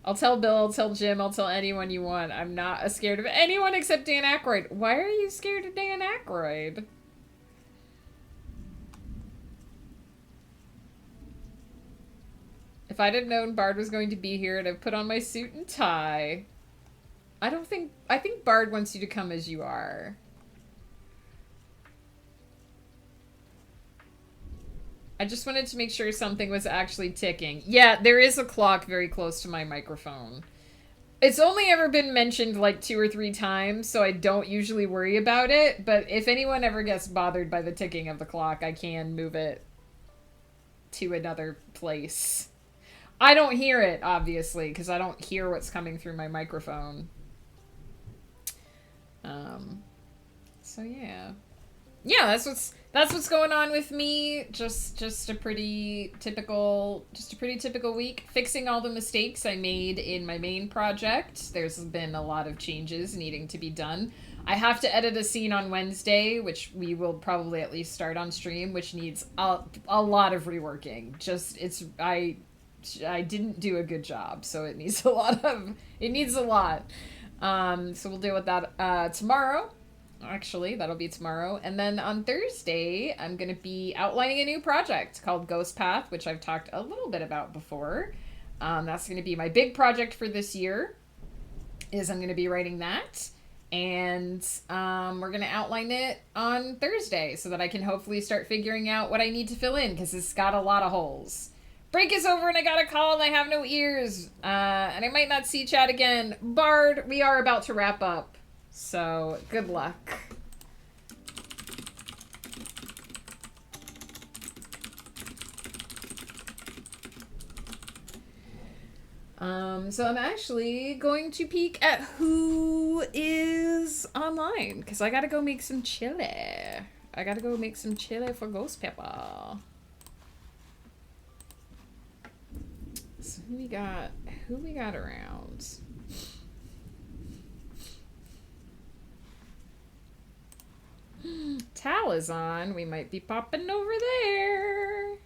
I'll tell Bill, I'll tell Jim, I'll tell anyone you want. I'm not scared of anyone except Dan Aykroyd. Why are you scared of Dan Aykroyd? If I'd have known Bard was going to be here, I'd have put on my suit and tie. I think Bard wants you to come as you are. I just wanted to make sure something was actually ticking. Yeah, there is a clock very close to my microphone. It's only ever been mentioned like 2 or 3 times, so I don't usually worry about it. But if anyone ever gets bothered by the ticking of the clock, I can move it to another place. I don't hear it, obviously, because I don't hear what's coming through my microphone. So yeah. Yeah, that's what's going on with me. Just a pretty typical week. Fixing all the mistakes I made in my main project. There's been a lot of changes needing to be done. I have to edit a scene on Wednesday, which we will probably at least start on stream, which needs a lot of reworking. I didn't do a good job, so it needs a lot. So we'll deal with that tomorrow. Actually, that'll be tomorrow. And then on Thursday, I'm going to be outlining a new project called Ghost Path, which I've talked a little bit about before. That's going to be my big project for this year, is I'm going to be writing that. And we're going to outline it on Thursday so that I can hopefully start figuring out what I need to fill in, because it's got a lot of holes. Break is over and I got a call and I have no ears. And I might not see chat again. Bard, we are about to wrap up. So, good luck. So I'm actually going to peek at who is online because I gotta go make some chili. I gotta go make some chili for Ghost Pepper. So who we got? Who we got around? Tal is on. We might be popping over there.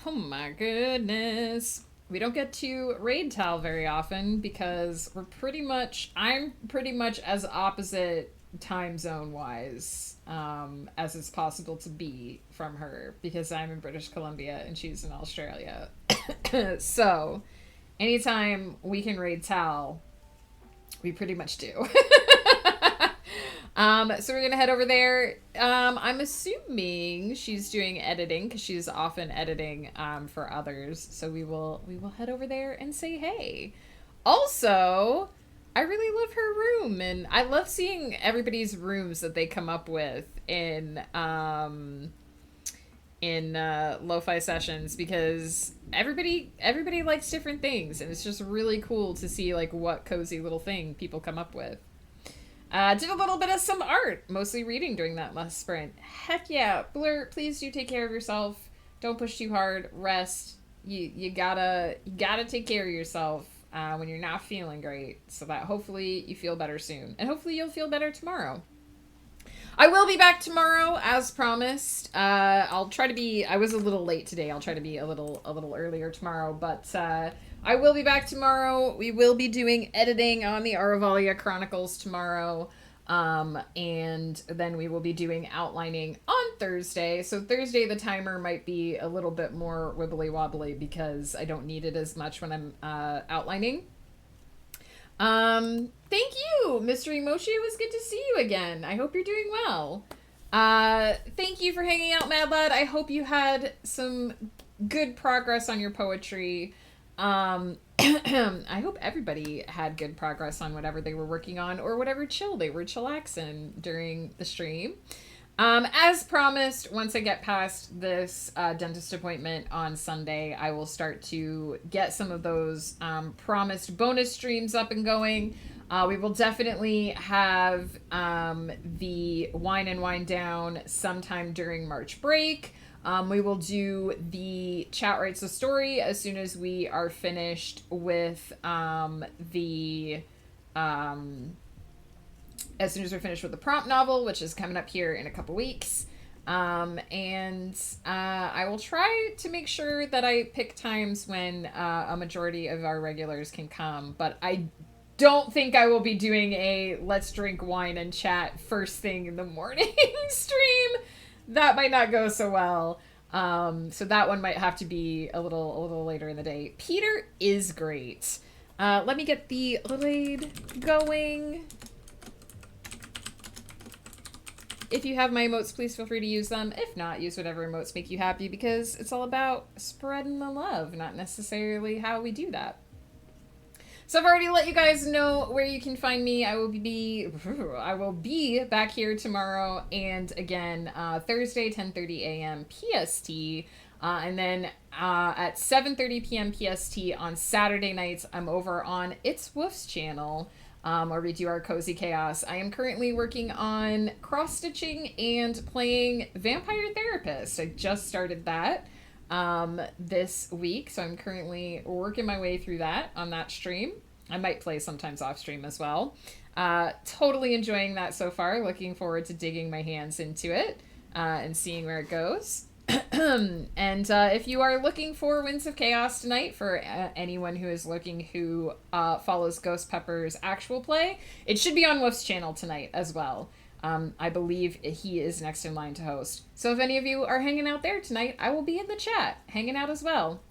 Oh my goodness. We don't get to raid Tal very often because I'm pretty much as opposite time zone wise as it's possible to be from her because I'm in British Columbia and she's in Australia. So anytime we can raid Tal, we pretty much do. So we're gonna head over there. I'm assuming she's doing editing because she's often editing for others. So we will head over there and say hey. Also, I really love her room, and I love seeing everybody's rooms that they come up with in Lo-Fi sessions because everybody likes different things, and it's just really cool to see like what cozy little thing people come up with. Did a little bit of some art, mostly reading during that last sprint. Heck yeah. Blur, please do take care of yourself. Don't push too hard. Rest. You gotta take care of yourself when you're not feeling great so that hopefully you feel better soon. And hopefully you'll feel better tomorrow. I will be back tomorrow as promised. I'll try to be, I was a little late today. I'll try to be a little earlier tomorrow, but I will be back tomorrow. We will be doing editing on the Aravalia Chronicles tomorrow. And then we will be doing outlining on Thursday. So Thursday, the timer might be a little bit more wibbly wobbly because I don't need it as much when I'm outlining. Thank you, Mystery Moshi. It was good to see you again. I hope you're doing well. Thank you for hanging out, Mad Lad. I hope you had some good progress on your poetry. I hope everybody had good progress on whatever they were working on or whatever chill they were chillaxing during the stream. As promised, once I get past this dentist appointment on Sunday, I will start to get some of those promised bonus streams up and going. We will definitely have the Wine and Wind Down sometime during March break. We will do the Chat Writes a Story as soon as we are finished with the prompt novel, which is coming up here in a couple weeks. And I will try to make sure that I pick times when a majority of our regulars can come, but I don't think I will be doing a let's drink wine and chat first thing in the morning stream. That might not go so well. So that one might have to be a little later in the day. Peter is great. Let me get the raid going. If you have my emotes, please feel free to use them. If not, use whatever emotes make you happy because it's all about spreading the love, not necessarily how we do that. So I've already let you guys know where you can find me. I will be back here tomorrow and again Thursday, 10:30 a.m. PST. And then at 7:30 p.m. PST on Saturday nights, I'm over on It's Woof's channel where we do our Cozy Chaos. I am currently working on cross-stitching and playing Vampire Therapist. I just started that this week, so I'm currently working my way through that on that stream. I might play sometimes off stream as well. Totally enjoying that so far. Looking forward to digging my hands into it and seeing where it goes. And if you are looking for Winds of Chaos tonight, for anyone who is looking who follows Ghost Pepper's actual play, it should be on Wolf's channel tonight as well. I believe he is next in line to host. So if any of you are hanging out there tonight, I will be in the chat, hanging out as well.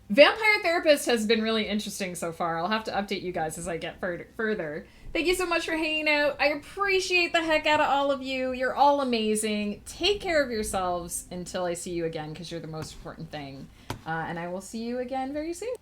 Vampire Therapist has been really interesting so far. I'll have to update you guys as I get further. Thank you so much for hanging out. I appreciate the heck out of all of you. You're all amazing. Take care of yourselves until I see you again, because you're the most important thing. And I will see you again very soon.